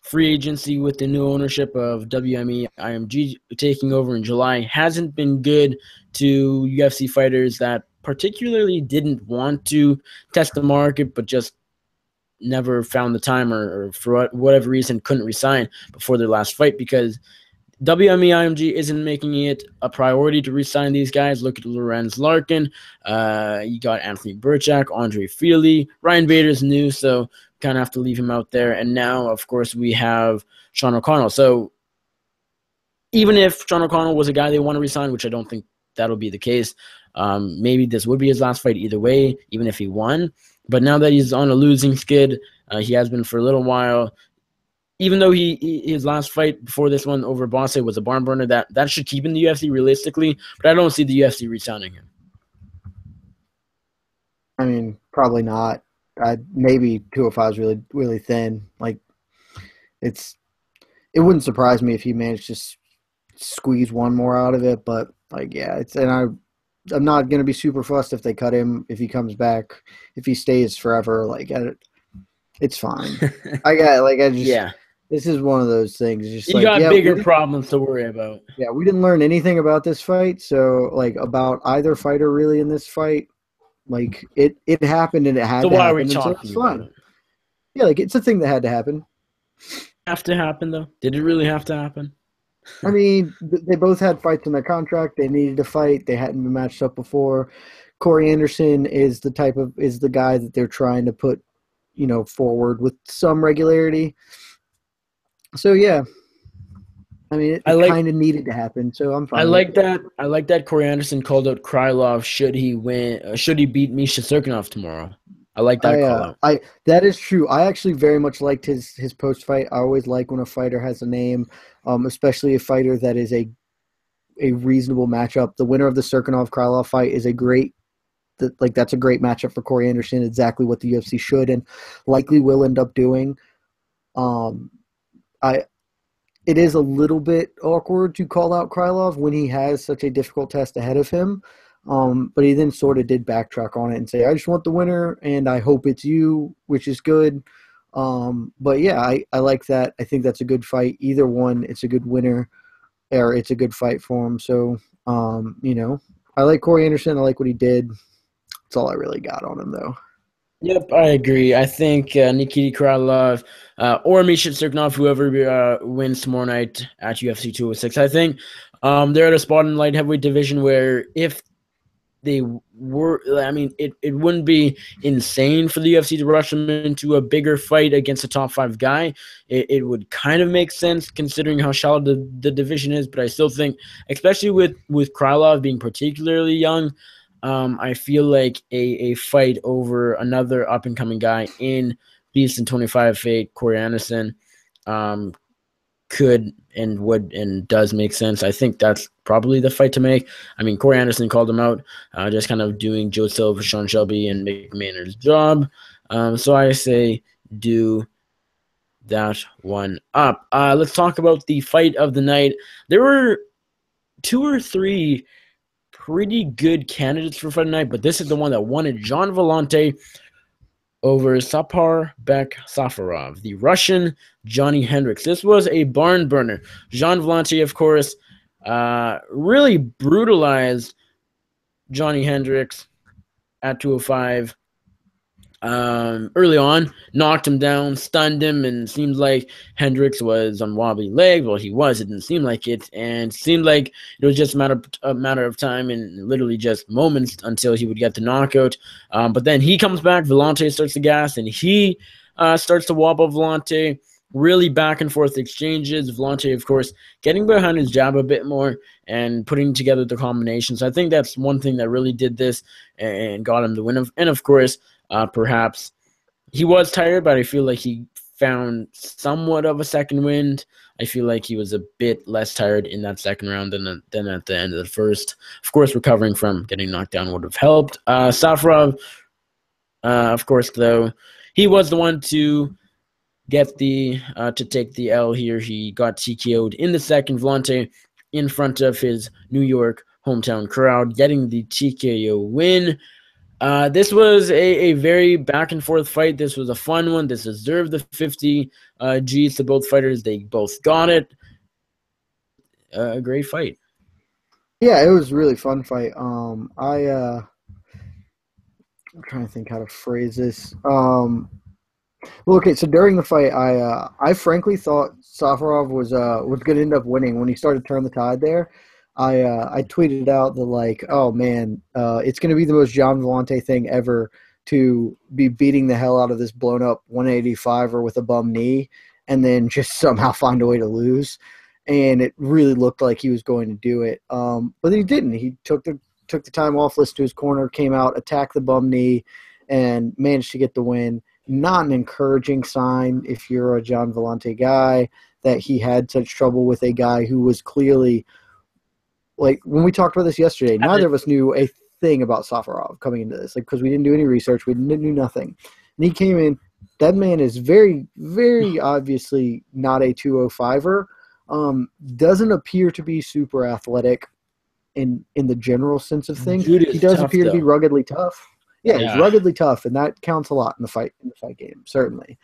Free agency with the new ownership of WME IMG taking over in July hasn't been good to UFC fighters that particularly didn't want to test the market but just never found the time or for whatever reason couldn't resign before their last fight, because WME IMG isn't making it a priority to resign these guys. Look at Lorenz Larkin. You got Anthony Burchak, Andre Feely. Ryan Bader's new, so kind of have to leave him out there. And now, of course, we have Sean O'Connell. So even if Sean O'Connell was a guy they want to resign, which I don't think that'll be the case, maybe this would be his last fight either way, even if he won. But now that he's on a losing skid, he has been for a little while. Even though his last fight before this one over Bosse was a barn burner, that should keep in the UFC realistically, but I don't see the UFC re-signing him. I mean, probably not. Maybe 205 is really, really thin. Like, it wouldn't surprise me if he managed to squeeze one more out of it, but like, yeah, I'm not gonna be super fussed if they cut him, if he comes back, if he stays forever. Like, it's fine. This is one of those things. Just you got bigger problems to worry about. Yeah, we didn't learn anything about this fight, so like about either fighter really in this fight. Like, it happened and it had to happen. So why are we talking about it? Yeah, like, it's a thing that had to happen. Have to happen, though? Did it really have to happen? I mean, they both had fights in their contract. They needed to fight. They hadn't been matched up before. Corey Anderson is the guy that they're trying to put, forward with some regularity. So, yeah. I mean, it kind of needed to happen, so I'm fine. I like that Corey Anderson called out Krylov should he beat Misha Serkinov tomorrow. I like that call out. That is true. I actually very much liked his post-fight. I always like when a fighter has a name, especially a fighter that is a reasonable matchup. The winner of the Serkinov-Krylov fight is that's a great matchup for Corey Anderson, exactly what the UFC should and likely will end up doing. It is a little bit awkward to call out Krylov when he has such a difficult test ahead of him. But he then sort of did backtrack on it and say, I just want the winner, and I hope it's you, which is good. But, yeah, I like that. I think that's a good fight. Either one, it's a good winner, or it's a good fight for him. So, I like Corey Anderson. I like what he did. That's all I really got on him, though. Yep, I agree. I think Nikita Krylov or Misha Serkinov, whoever wins tomorrow night at UFC 206, I think they're at a spot in the light heavyweight division where if they were, I mean, it wouldn't be insane for the UFC to rush them into a bigger fight against a top 5 guy. It would kind of make sense considering how shallow the division is, but I still think, especially with Krylov being particularly young, I feel like a fight over another up-and-coming guy in Beast and 25-8, Corey Anderson, could and would and does make sense. I think that's probably the fight to make. I mean, Corey Anderson called him out, just kind of doing Joe Silva, Sean Shelby, and Mick Maynard's job. So I say do that one up. Let's talk about the fight of the night. There were 2 or 3 pretty good candidates for fight night, but this is the one that won it. Gian Villante over Saparbek Safarov, the Russian Johnny Hendricks. This was a barn burner. Gian Villante, of course, really brutalized Johnny Hendricks at 205. Early on, knocked him down, stunned him, and seemed like Hendricks was on wobbly legs. Well, he was. It didn't seem like it, and it seemed like it was just a matter of time and literally just moments until he would get the knockout. But then he comes back. Villante starts to gas, and he starts to wobble Villante. Really back and forth exchanges. Villante, of course, getting behind his jab a bit more and putting together the combinations. I think that's one thing that really did this and got him the win. And of course, perhaps he was tired, but I feel like he found somewhat of a second wind. I feel like he was a bit less tired in that second round than at the end of the first. Of course, recovering from getting knocked down would have helped. Safarov, of course, though, he was the one to get to take the L here. He got TKO'd in the second. Villante in front of his New York hometown crowd, getting the TKO win. This was a very back and forth fight. This was a fun one. This deserved the 50 G's to both fighters. They both got it. A great fight. Yeah, it was a really fun fight. I'm trying to think how to phrase this. Well, okay, so during the fight, I frankly thought Safarov was going to end up winning when he started to turn the tide there. I tweeted out the oh man, it's going to be the most Gian Villante thing ever to be beating the hell out of this blown up 185er with a bum knee and then just somehow find a way to lose. And it really looked like he was going to do it. But he didn't. He took the time off, listened to his corner, came out, attacked the bum knee, and managed to get the win. Not an encouraging sign if you're a Gian Villante guy that he had such trouble with a guy who was clearly – like when we talked about this yesterday, neither of us knew a thing about Safarov coming into this, because we didn't do any research, we didn't do nothing. And he came in. That man is very, very obviously not a 205er. Doesn't appear to be super athletic in the general sense of things. He does appear to be ruggedly tough. Yeah, he's ruggedly tough, and that counts a lot in the fight game, certainly.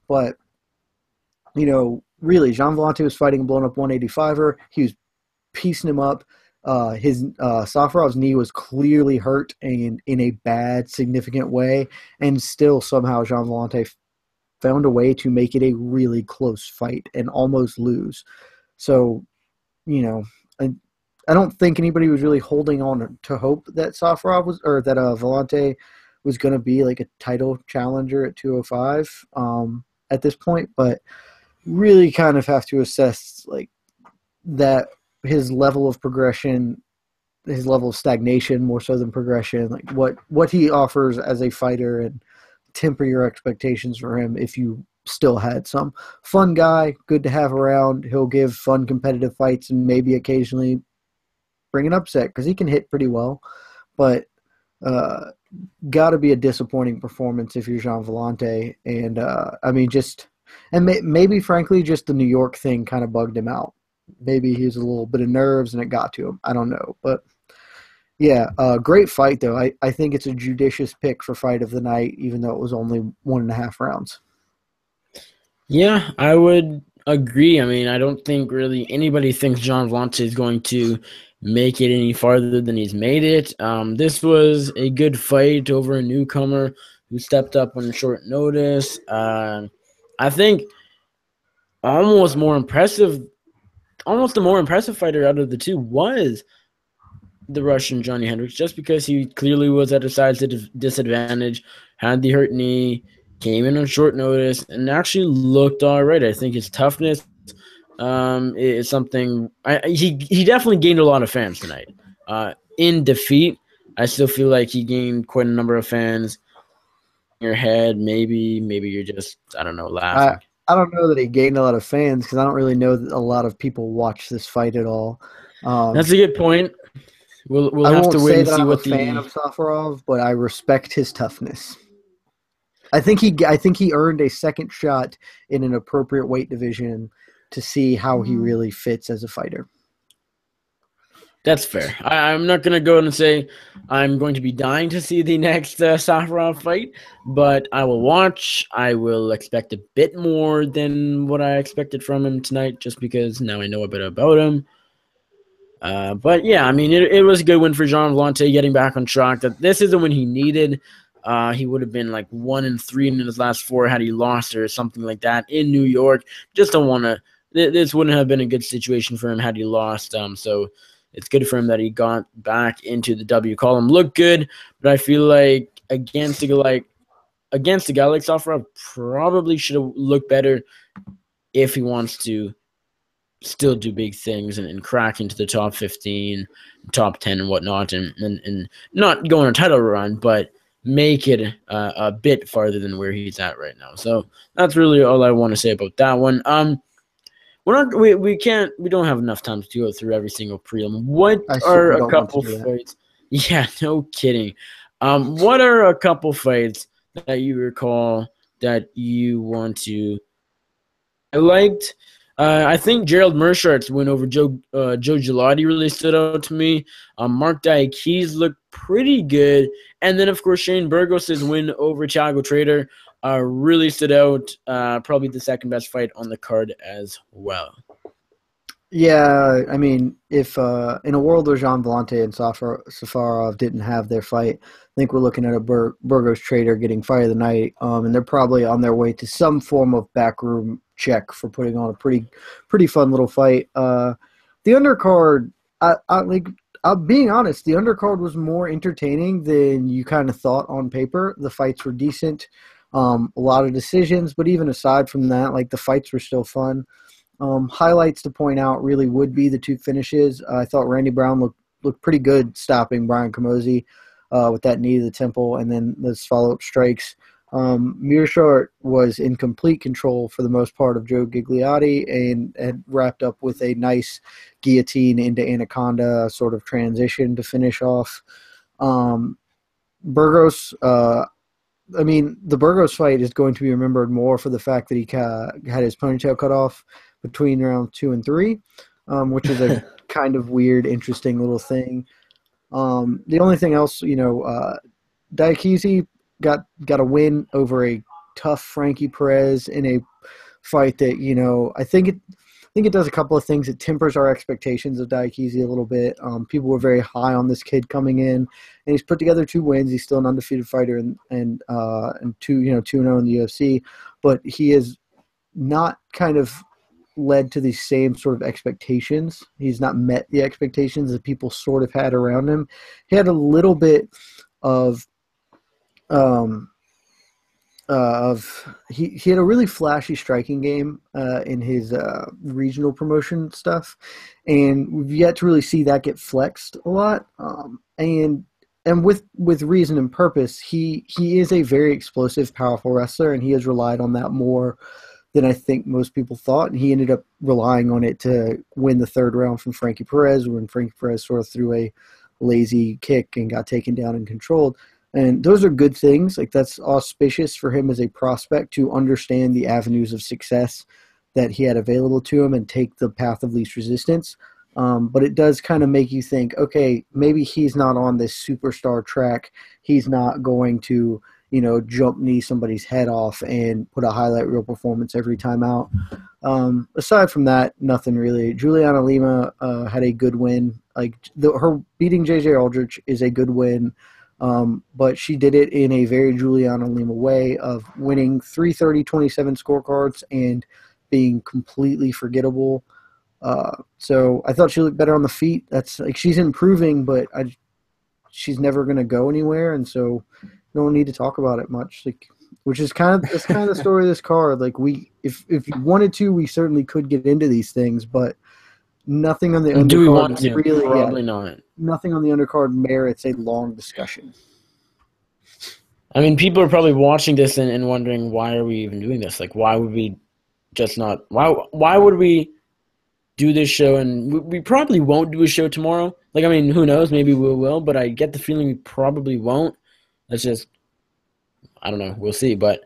But really, Gian Villante was fighting a blown up 185er. He was piecing him up. Safarov's knee was clearly hurt and in a bad, significant way, and still somehow Gian Villante found a way to make it a really close fight and almost lose. So, I don't think anybody was really holding on to hope that Villante was going to be like a title challenger at 205 at this point, but really kind of have to assess that his level of progression, his level of stagnation more so than progression, what he offers as a fighter, and temper your expectations for him if you still had some. Fun guy, good to have around. He'll give fun competitive fights and maybe occasionally bring an upset because he can hit pretty well. But got to be a disappointing performance if you're Gian Villante. And maybe frankly just the New York thing kind of bugged him out. Maybe he was a little bit of nerves and it got to him. I don't know. But, yeah, great fight, though. I think it's a judicious pick for fight of the night, even though it was only 1.5 rounds. Yeah, I would agree. I mean, I don't think really anybody thinks Gian Villante is going to make it any farther than he's made it. This was a good fight over a newcomer who stepped up on short notice. I think almost the more impressive fighter out of the two was the Russian Johnny Hendricks, just because he clearly was at a size disadvantage, had the hurt knee, came in on short notice, and actually looked all right. I think his toughness is something he definitely gained a lot of fans tonight. In defeat, I still feel like he gained quite a number of fans. In your head, maybe you're just, I don't know, laughing. I don't know that he gained a lot of fans because I don't really know that a lot of people watch this fight at all. That's a good point. We'll have to wait and see what the fan of Safarov, but I respect his toughness. I think he earned a second shot in an appropriate weight division to see how he really fits as a fighter. That's fair. I'm not going to go and say I'm going to be dying to see the next Safarov fight, but I will watch. I will expect a bit more than what I expected from him tonight, just because now I know a bit about him. But yeah, I mean, it was a good win for Jean Vellante getting back on track. That this is the win he needed. He would have been like 1-3 in his last 4 had he lost or something like that in New York. Just don't want to. This wouldn't have been a good situation for him had he lost. So it's good for him that he got back into the W column. Looked good, but I feel like against a guy like Safarov, probably should have looked better if he wants to still do big things and crack into the top 15, top 10 and whatnot, and not go on a title run, but make it a bit farther than where he's at right now. So that's really all I want to say about that one. We don't have enough time to go through every single prelim. What are a couple fights? Yeah, no kidding. What are a couple fights that you recall that you want to? I liked. I think Gerald Meerschaert's win over Joe Gelati really stood out to me. Mark Diakese looked pretty good, and then of course Shane Burgos' win over Thiago Trader really stood out. Probably the second best fight on the card as well. Yeah, I mean, if in a world where Jean Vellante and Safarov didn't have their fight, I think we're looking at a Burgos Trader getting fight of the night, and they're probably on their way to some form of backroom check for putting on a pretty fun little fight. The undercard, I'm being honest, the undercard was more entertaining than you kind of thought on paper. The fights were decent, a lot of decisions, but even aside from that, like the fights were still fun. Highlights to point out really would be the 2 finishes. I thought Randy Brown looked pretty good stopping Brian Camozzi with that knee to the temple and then those follow-up strikes. Meerschaert was in complete control for the most part of Joe Gigliotti and had wrapped up with a nice guillotine into Anaconda sort of transition to finish off. Burgos, I mean, the Burgos fight is going to be remembered more for the fact that he had his ponytail cut off between round 2 and 3, which is a kind of weird, interesting little thing. The only thing else, Diakese got a win over a tough Frankie Perez in a fight that, I think it does a couple of things. It tempers our expectations of Diakese a little bit. People were very high on this kid coming in, and he's put together 2 wins. He's still an undefeated fighter and 2-0 in the UFC, but he is not kind of led to the same sort of expectations. He's not met the expectations that people sort of had around him. He had a little bit of he had a really flashy striking game in his regional promotion stuff, and we've yet to really see that get flexed a lot. And with reason and purpose, he is a very explosive, powerful wrestler, and he has relied on that more than I think most people thought. And he ended up relying on it to win the 3rd round from Frankie Perez, when Frankie Perez sort of threw a lazy kick and got taken down and controlled. And those are good things. Like, that's auspicious for him as a prospect to understand the avenues of success that he had available to him and take the path of least resistance. But it does kind of make you think, okay, maybe he's not on this superstar track. He's not going to, jump knee somebody's head off and put a highlight reel performance every time out. Aside from that, nothing really. Juliana Lima had a good win. Like, her beating JJ Aldrich is a good win. But she did it in a very Juliana Lima way of winning 330-27 scorecards and being completely forgettable. So I thought she looked better on the feet. That's like, she's improving, but she's never going to go anywhere. And so no need to talk about it much, like, which is kind of the story of this card. Like, if you wanted to, we certainly could get into these things, but nothing on the undercard. Do we want to? Really, probably not. Nothing on the undercard merits a long discussion. I mean, people are probably watching this and wondering, why are we even doing this? Like, why would we just not? Why would we do this show? And we probably won't do a show tomorrow. Like, I mean, who knows? Maybe we will, but I get the feeling we probably won't. That's just I don't know. We'll see. But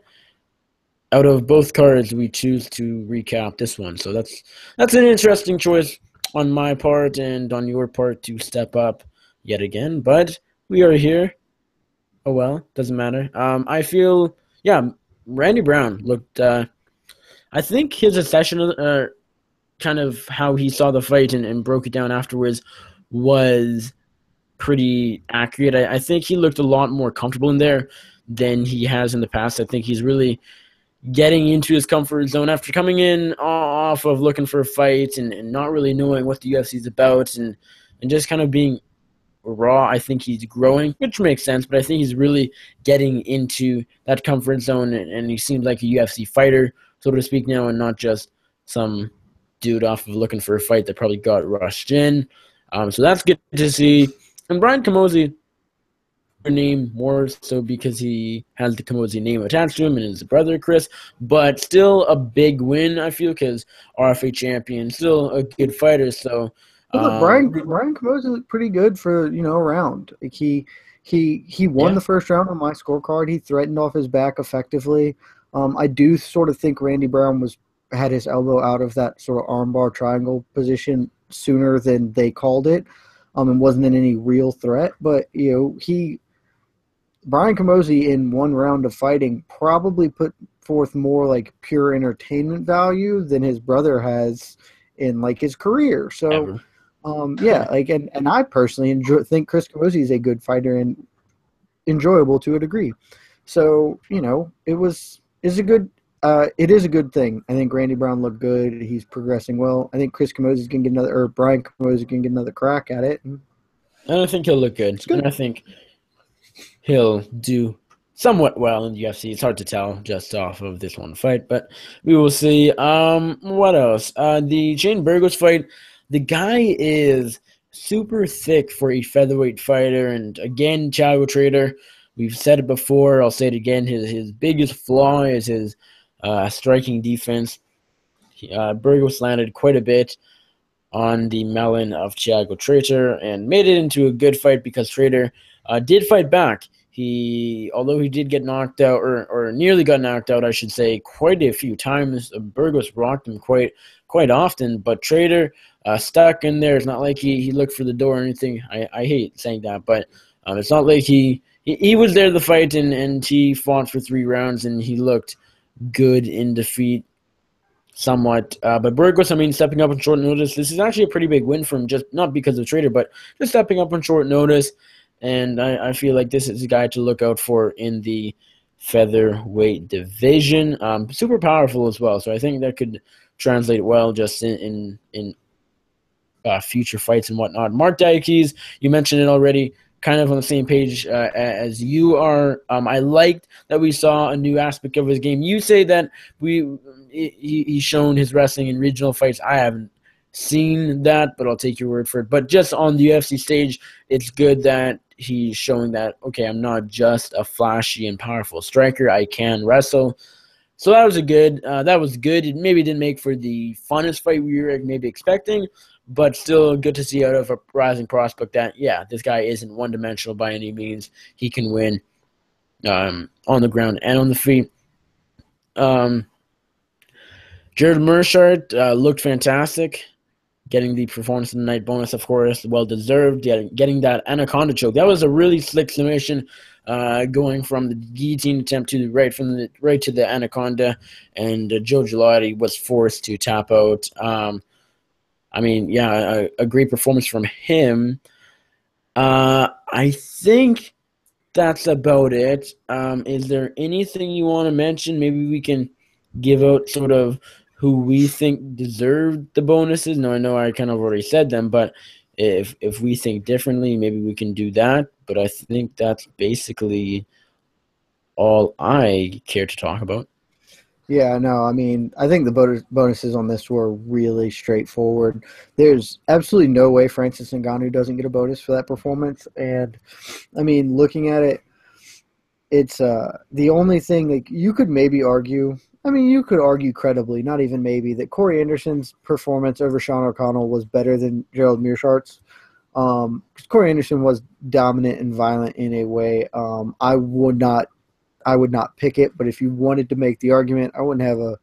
out of both cards, we choose to recap this one. So that's an interesting choice on my part and on your part to step up yet again. But we are here. Oh well, doesn't matter. I feel Randy Brown looked. I think his assessment, kind of how he saw the fight and broke it down afterwards, was pretty accurate. I think he looked a lot more comfortable in there than he has in the past. I think he's really getting into his comfort zone after coming in off of looking for a fight and not really knowing what the UFC is about and just kind of being raw. I think he's growing, which makes sense, but I think he's really getting into that comfort zone and he seems like a UFC fighter, so to speak, now, and not just some dude off of looking for a fight that probably got rushed in. So that's good to see. And Brian Camozzi, name more so because he has the Camozzi name attached to him and his brother Chris, but still a big win, I feel, because RFA champion, still a good fighter. So look, Brian Camozzi looked pretty good for a round. Like he won the first round on my scorecard. He threatened off his back effectively. I do sort of think Randy Brown had his elbow out of that sort of armbar triangle position sooner than they called it, and wasn't in any real threat. But Brian Camozzi in one round of fighting probably put forth more like pure entertainment value than his brother has in like his career. So, and I personally think Chris Camozzi is a good fighter and enjoyable to a degree. So, it is a good thing. I think Randy Brown looked good. He's progressing well. I think Brian Camozzi can get another crack at it. And I think he'll look good. And I think he'll do somewhat well in the UFC. It's hard to tell just off of this one fight, but we will see. What else? The Shane Burgos fight. The guy is super thick for a featherweight fighter, and again, Thiago Trader. We've said it before. I'll say it again. His biggest flaw is his striking defense. Burgos landed quite a bit on the melon of Thiago Trader and made it into a good fight because Trader did fight back. Although he did get knocked out, or nearly got knocked out, I should say, quite a few times. Burgos rocked him quite often, but Trader stuck in there. It's not like he looked for the door or anything. I hate saying that, but it's not like he was there to fight and he fought for 3 rounds and he looked good in defeat somewhat. But Burgos, stepping up on short notice. This is actually a pretty big win for him, just not because of Trader, but just stepping up on short notice. And I feel like this is a guy to look out for in the featherweight division. Super powerful as well, so I think that could translate well just in future fights and whatnot. Mark Diakes, you mentioned it already, kind of on the same page as you are. I liked that we saw a new aspect of his game. You say that he's shown his wrestling in regional fights. I haven't seen that, but I'll take your word for it. But just on the UFC stage, it's good that he's showing that, okay, I'm not just a flashy and powerful striker. I can wrestle. So that was good. It maybe didn't make for the funnest fight we were maybe expecting, but still good to see out of a rising prospect that, this guy isn't one-dimensional by any means. He can win on the ground and on the feet. Jed Meshew looked fantastic. Getting the performance of the night bonus, of course, well-deserved. Getting that anaconda choke. That was a really slick submission, going from the guillotine attempt to the right to the anaconda, and Joe Gelati was forced to tap out. A great performance from him. I think that's about it. Is there anything you want to mention? Maybe we can give out sort of who we think deserved the bonuses. No, I know I kind of already said them, but if we think differently, maybe we can do that. But I think that's basically all I care to talk about. Yeah, no, I think the bonuses on this were really straightforward. There's absolutely no way Francis Ngannou doesn't get a bonus for that performance. And, looking at it, it's the only thing that you could maybe argue. You could argue credibly, not even maybe, that Corey Anderson's performance over Sean O'Connell was better than Gerald Meerschaert's. Because Corey Anderson was dominant and violent in a way I would not I would not pick it. But if you wanted to make the argument, I wouldn't have a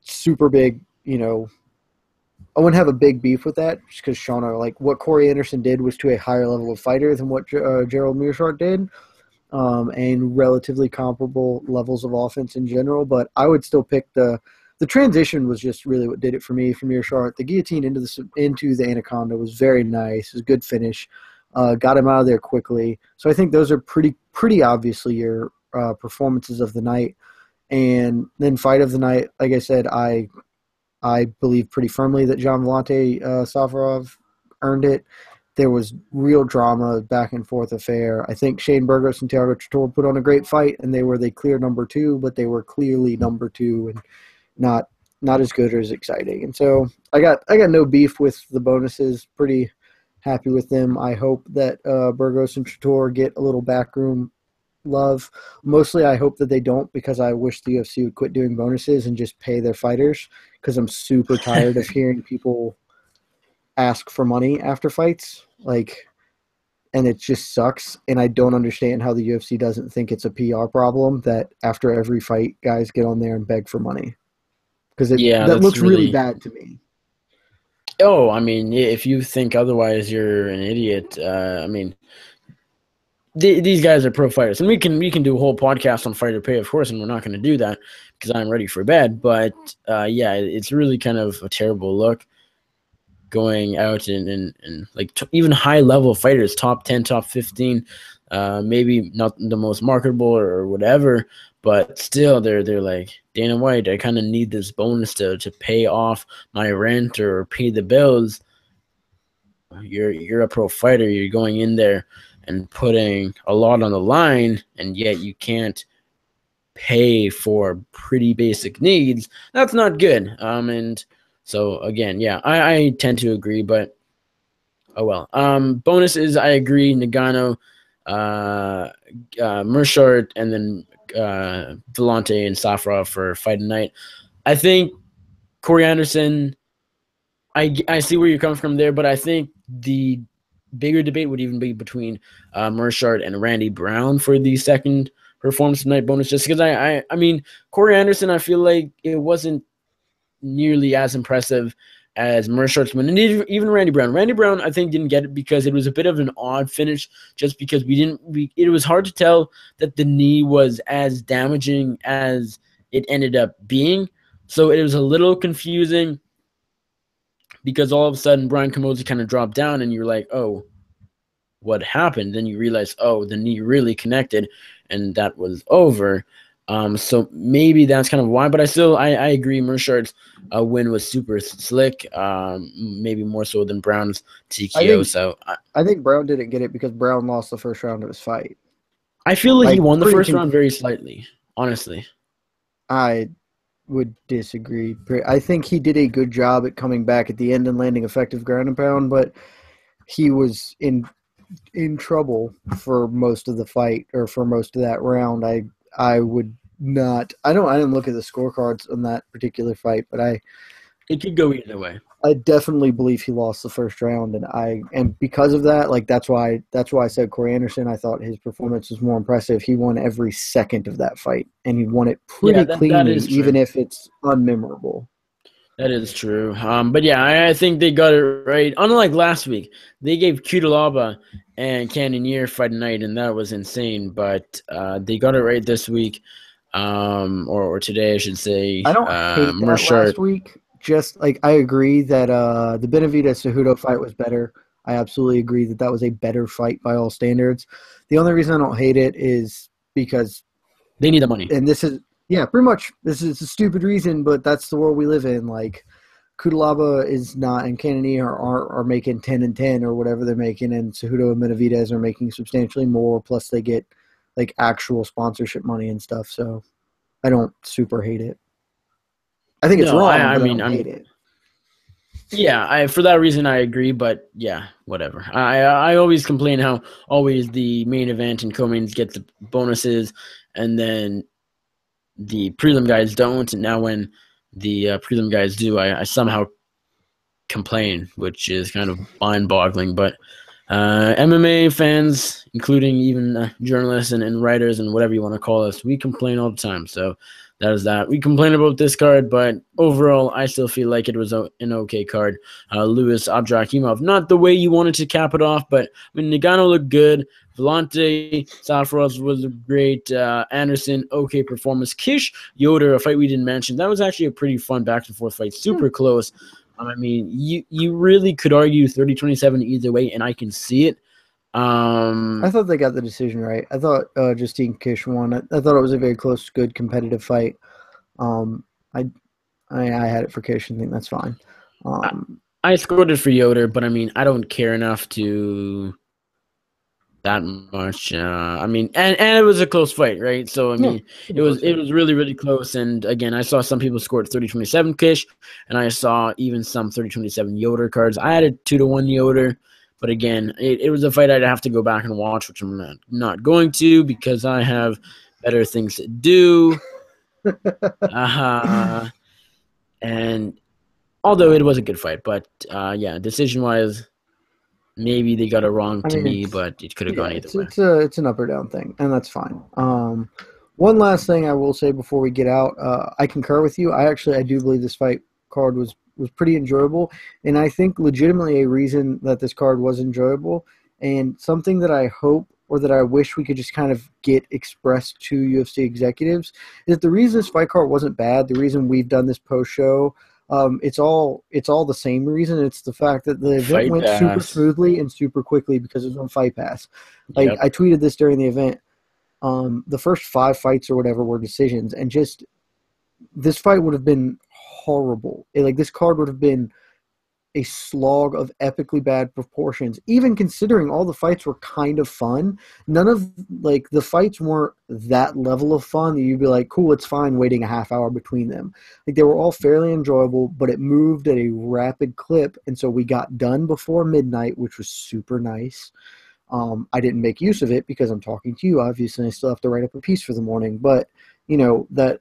super big, I wouldn't have a big beef with that, just because Shauna, like what Corey Anderson did was to a higher level of fighter than what Gerald Meerschaert did, and relatively comparable levels of offense in general. But I would still pick the transition was just really what did it for me from Meerschaert. The guillotine into the Anaconda was very nice. It was a good finish. Got him out of there quickly. So I think those are pretty obviously your performances of the night. And then fight of the night, like I said, I believe pretty firmly that Gian Villante Safarov earned it. There was real drama, back and forth affair. I think Shane Burgos and Thiago Trattor put on a great fight, and they were the clear number 2, but they were clearly number 2 and not as good or as exciting. And so I got no beef with the bonuses. Pretty happy with them. I hope that Burgos and Trattor get a little backroom love. Mostly I hope that they don't, because I wish the UFC would quit doing bonuses and just pay their fighters, because I'm super tired of hearing people ask for money after fights, and it just sucks. And I don't understand how the UFC doesn't think it's a PR problem that after every fight guys get on there and beg for money, because that looks really bad to me. Oh, I mean, if you think otherwise, you're an idiot. I mean, these guys are pro fighters, and we can do a whole podcast on fighter pay, of course, and we're not going to do that because I'm ready for bed. But yeah, it's really kind of a terrible look going out and even high level fighters, top 10, top 15, maybe not the most marketable or whatever, but still they're like, Dana White, I kind of need this bonus to pay off my rent or pay the bills. You're a pro fighter. You're going in there and putting a lot on the line, and yet you can't pay for pretty basic needs. That's not good. And so again, yeah, I tend to agree, but oh well. Bonuses, I agree. Nagano, Meerschaert, and then Villante and Safarov for Fight Night. I think Corey Anderson, I see where you're coming from there, but I think the bigger debate would even be between Meerschaert and Randy Brown for the second performance tonight bonus, just because I mean, Corey Anderson, I feel like it wasn't nearly as impressive as Meerschaert's win, and even Randy Brown. Randy Brown, I think, didn't get it because it was a bit of an odd finish, just because it was hard to tell that the knee was as damaging as it ended up being. So it was a little confusing because all of a sudden Brian Camozzi kind of dropped down, and you're like, oh, what happened? Then you realize, oh, the knee really connected, and that was over. So maybe that's kind of why, but I agree. Meerschaert's win was super slick, maybe more so than Brown's TKO. I think Brown didn't get it because Brown lost the first round of his fight. I feel like he won the first round very slightly, honestly. I would disagree. I think he did a good job at coming back at the end and landing effective ground and pound, but he was in trouble for most of the fight, or for most of that round. I would not. I didn't look at the scorecards on that particular fight, but it could go either way. I definitely believe he lost the first round, and because of that, that's why I said Corey Anderson. I thought his performance was more impressive. He won every second of that fight, and he won it pretty cleanly, even if it's unmemorable. That is true. But yeah, I think they got it right. Unlike last week, they gave Cutelaba and Cannonier Fight Night, and that was insane. But they got it right this week, or today, I should say. I don't hate that last week. Just I agree that the Benavidez-Cejudo fight was better. I absolutely agree that was a better fight by all standards. The only reason I don't hate it is because they need the money, and this is. Yeah, pretty much. This is a stupid reason, but that's the world we live in. Cutelaba is not, and Cannonier are making 10 and 10 or whatever they're making, and Cejudo and Benavidez are making substantially more. Plus, they get actual sponsorship money and stuff. So, I don't super hate it. I think it's wrong. I don't hate it. Yeah, for that reason I agree, but yeah, whatever. I always complain how always the main event and co-mains get the bonuses, and then the prelim guys don't, and now when the prelim guys do, I somehow complain, which is kind of mind-boggling. But MMA fans, including even journalists and writers and whatever you want to call us, we complain all the time. So that is that. We complain about this card, but overall, I still feel like it was an okay card. Lewis Abdrakhimov, not the way you wanted to cap it off, but I mean, Nagano looked good. Volante Safaros was great. Anderson, okay performance. Kish Yoder, a fight we didn't mention, that was actually a pretty fun back and forth fight. Super close. I mean, you really could argue 30-27 either way, and I can see it. I thought they got the decision right. I thought Justine Kish won. I thought it was a very close, good, competitive fight. I had it for Kish and think that's fine. I scored it for Yoder, but I mean, I don't care enough to that much. I mean, and it was a close fight, right? So I mean, it was really, really close. And again, I saw some people scored 30-27 Kish, and I saw even some 30-27 Yoder cards. I had a 2-1 Yoder, but again, it was a fight I'd have to go back and watch, which I'm not going to because I have better things to do. And although it was a good fight, but yeah, decision wise. Maybe they got it wrong to me, but it could have gone either way. It's an up or down thing, and that's fine. One last thing I will say before we get out, I concur with you. I do believe this fight card was pretty enjoyable, and I think legitimately a reason that this card was enjoyable, and something that I hope or that I wish we could just kind of get expressed to UFC executives is that the reason this fight card wasn't bad, the reason we've done this post-show, it's all the same reason. It's the fact that the event went super smoothly and super quickly because it was on Fight Pass. Like I tweeted this during the event. The first 5 fights or whatever were decisions, and just this fight would have been horrible. This card would have been a slog of epically bad proportions. Even considering all the fights were kind of fun, none of the fights weren't that level of fun that you'd be like, cool, it's fine waiting a half hour between them. They were all fairly enjoyable, but it moved at a rapid clip, and so we got done before midnight, which was super nice. I didn't make use of it because I'm talking to you, obviously, and I still have to write up a piece for the morning, but that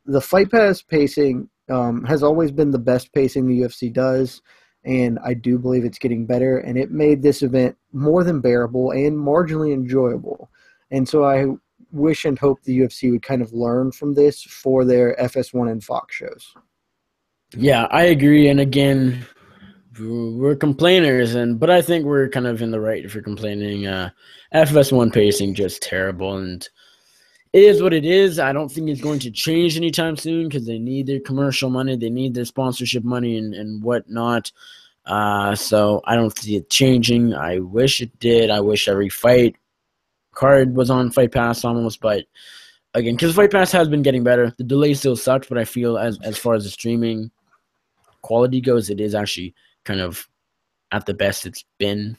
the Fight Pass pacing has always been the best pacing the UFC does. And I do believe it's getting better, and it made this event more than bearable and marginally enjoyable. And so I wish and hope the UFC would kind of learn from this for their FS1 and Fox shows. Yeah, I agree. And again, we're complainers, but I think we're kind of in the right for complaining. FS1 pacing just terrible, and it is what it is. I don't think it's going to change anytime soon because they need their commercial money. They need their sponsorship money and whatnot. So I don't see it changing. I wish it did. I wish every fight card was on Fight Pass almost. But again, because Fight Pass has been getting better. The delay still sucks, but I feel as far as the streaming quality goes, it is actually kind of at the best it's been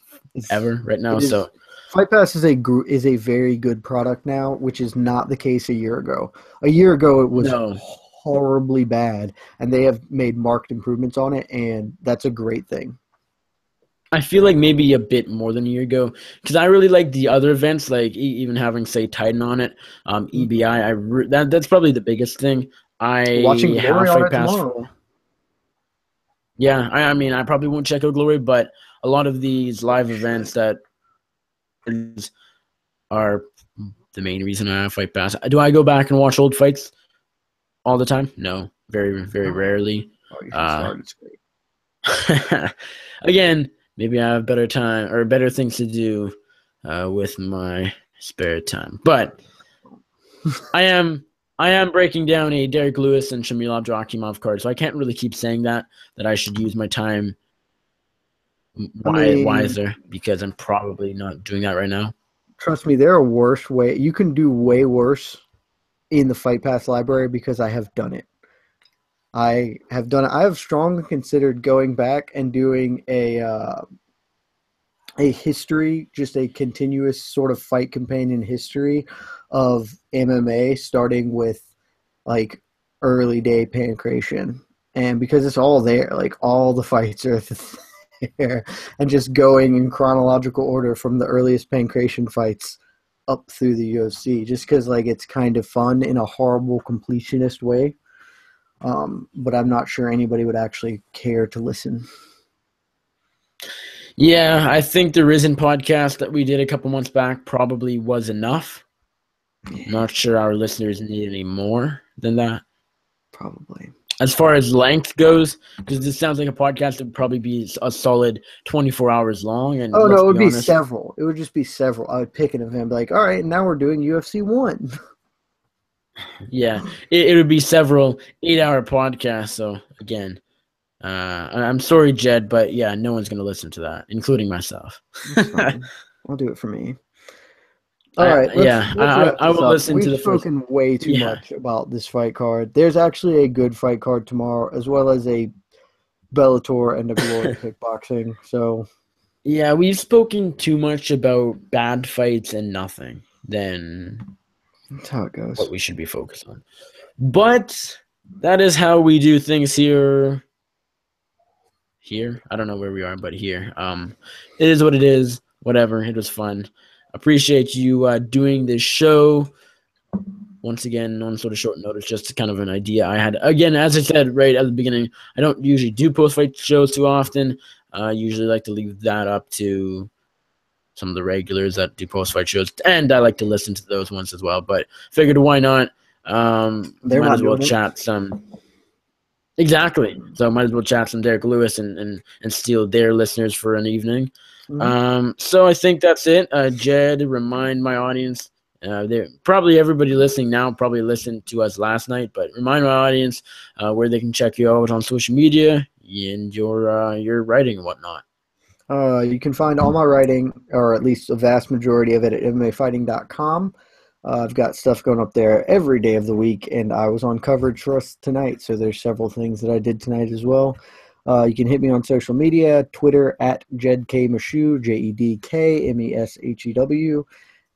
ever right now. So Fight Pass is a very good product now, which is not the case a year ago. A year ago, it was horribly bad, and they have made marked improvements on it, and that's a great thing. I feel like maybe a bit more than a year ago because I really like the other events, like even having say Titan on it, EBI. That's probably the biggest thing. Watching Glory on it tomorrow. Yeah, I mean, I probably won't check out Glory, but a lot of these live events that are the main reason I have Fight Pass. Do I go back and watch old fights all the time? No, very, very rarely. Oh, you should start. It's great. Again, maybe I have better time or better things to do with my spare time. But I am breaking down a Derek Lewis and Shamil Abdurakhimov card, so I can't really keep saying that I should use my time wiser because I'm probably not doing that right now. Trust me, there are worse way. You can do way worse in the Fight Pass library because I have done it. I have strongly considered going back and doing a history, just a continuous sort of fight companion history of MMA, starting with like early day Pancration, and because it's all there, like all the fights are there, and just going in chronological order from the earliest Pancration fights up through the UFC, just because like it's kind of fun in a horrible completionist way. But I'm not sure anybody would actually care to listen. Yeah, I think the Risen podcast that we did a couple months back probably was enough. Not sure our listeners need any more than that. Probably. As far as length goes, because this sounds like a podcast that would probably be a solid 24 hours long. And no, it would be several. It would just be several. I would pick an event, be like, all right, now we're doing UFC 1. Yeah, it would be several 8-hour podcasts. So, again, I'm sorry, Jed, but yeah, no one's going to listen to that, including myself. I'll do it for me. All right. I will listen to the first. We've spoken way too much about this fight card. There's actually a good fight card tomorrow, as well as a Bellator and a Glory kickboxing. So, yeah, we've spoken too much about bad fights and nothing. Then that's how it goes. What we should be focused on. But that is how we do things here. Here, I don't know where we are, but here. It is what it is. Whatever. It was fun. Appreciate you doing this show once again on sort of short notice, just kind of an idea I had. Again, as I said right at the beginning, I don't usually do post-fight shows too often. I usually like to leave that up to some of the regulars that do post-fight shows, and I like to listen to those ones as well. But figured why not? Might as well chat some. Exactly. So might as well chat some Derek Lewis and steal their listeners for an evening. So I think that's it. Jed, remind my audience, probably everybody listening now probably listened to us last night, but remind my audience where they can check you out on social media and your writing and whatnot. You can find all my writing, or at least a vast majority of it, at MMAfighting.com. I've got stuff going up there every day of the week, and I was on coverage for us tonight, so there's several things that I did tonight as well. You can hit me on social media, Twitter at Jed K. Meshew, JedKMeshew,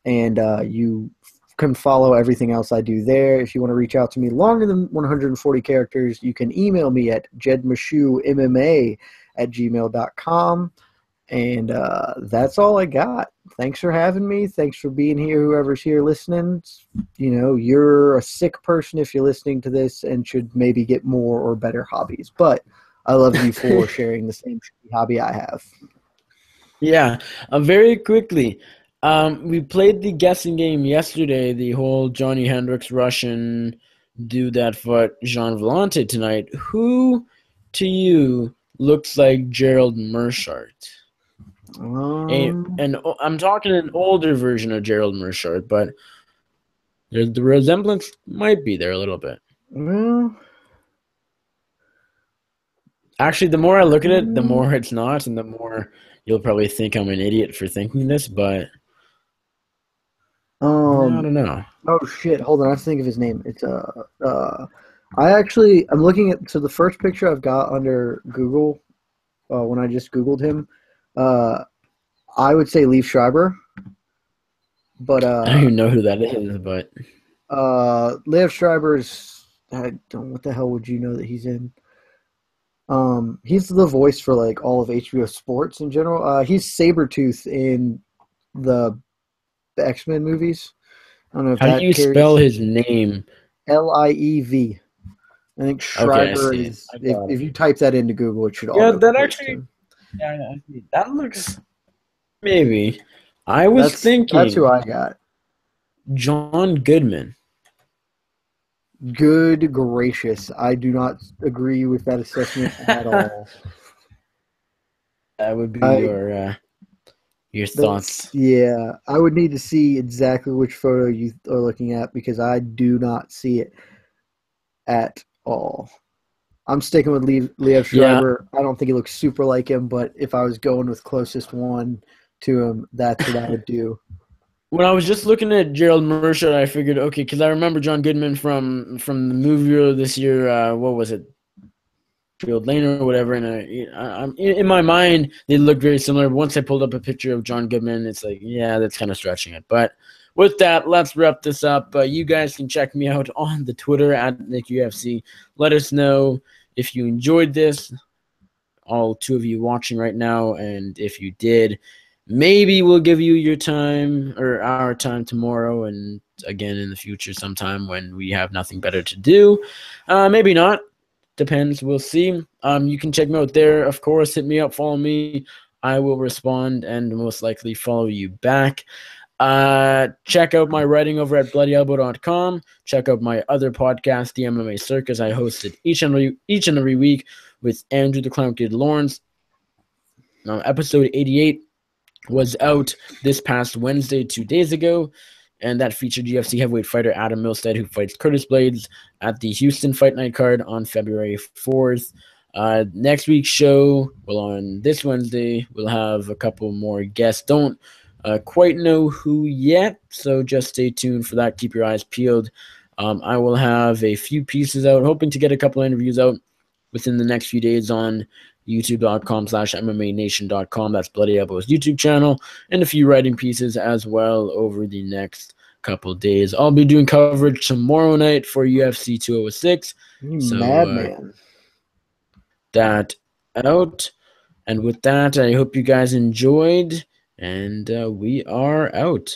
and you can follow everything else I do there. If you want to reach out to me longer than 140 characters, you can email me at jedmeshewmma@gmail.com. And that's all I got. Thanks for having me. Thanks for being here, whoever's here listening. You know, you're a sick person if you're listening to this and should maybe get more or better hobbies. But I love you for sharing the same hobby I have. Yeah, very quickly. We played the guessing game yesterday, the whole Johnny Hendricks Russian dude that fought Jean Vellante tonight. Who, to you, looks like Gerald Meerschaert? And I'm talking an older version of Gerald Meerschaert, but the resemblance might be there a little bit. Well, actually, the more I look at it, the more it's not, and the more you'll probably think I'm an idiot for thinking this, but I don't know. Oh shit! Hold on, I have to think of his name. It's I'm looking at the first picture I've got under Google. When I just Googled him, I would say Liev Schreiber, but I don't even know who that is. But Liev Schreiber's. What the hell would you know that he's in? He's the voice for like all of HBO sports in general. He's Sabretooth in the X-Men movies. I don't know if how do you spell his name? Liev. I think Schreiber is. If you type that into Google, it should. Yeah, that actually. Yeah, that looks. Maybe. I was thinking. That's who I got. John Goodman. Good gracious! I do not agree with that assessment at all. That would be your thoughts. Yeah, I would need to see exactly which photo you are looking at because I do not see it at all. I'm sticking with Liev Schreiber. Yeah. I don't think he looks super like him, but if I was going with closest one to him, that's what I would do. When I was just looking at Gerald Meerschaert, I figured, okay, because I remember John Goodman from the movie this year. What was it? Field Lane or whatever. And in my mind, they look very similar. Once I pulled up a picture of John Goodman, it's like, yeah, that's kind of stretching it. But with that, let's wrap this up. You guys can check me out on the Twitter at NickUFC. Let us know if you enjoyed this, all two of you watching right now, and if you did, maybe we'll give you your time or our time tomorrow and again in the future sometime when we have nothing better to do. Maybe not. Depends. We'll see. You can check me out there. Of course, hit me up. Follow me I will respond and most likely follow you back. Check out my writing over at bloodyelbow.com. Check out my other podcast, The MMA Circus. I host it each and every week with Andrew the Clown Kid Lawrence. Episode 88 was out this past Wednesday, 2 days ago, and that featured UFC heavyweight fighter Adam Milstead, who fights Curtis Blades at the Houston Fight Night card on February 4th. Next week's show, on this Wednesday, we'll have a couple more guests. Don't quite know who yet, so just stay tuned for that. Keep your eyes peeled. I will have a few pieces out, hoping to get a couple interviews out within the next few days on youtube.com/MMAnation.com. That's Bloody Elbow's YouTube channel, and a few writing pieces as well over the next couple days. I'll be doing coverage tomorrow night for UFC 206. Madman. That out. And with that, I hope you guys enjoyed, and we are out.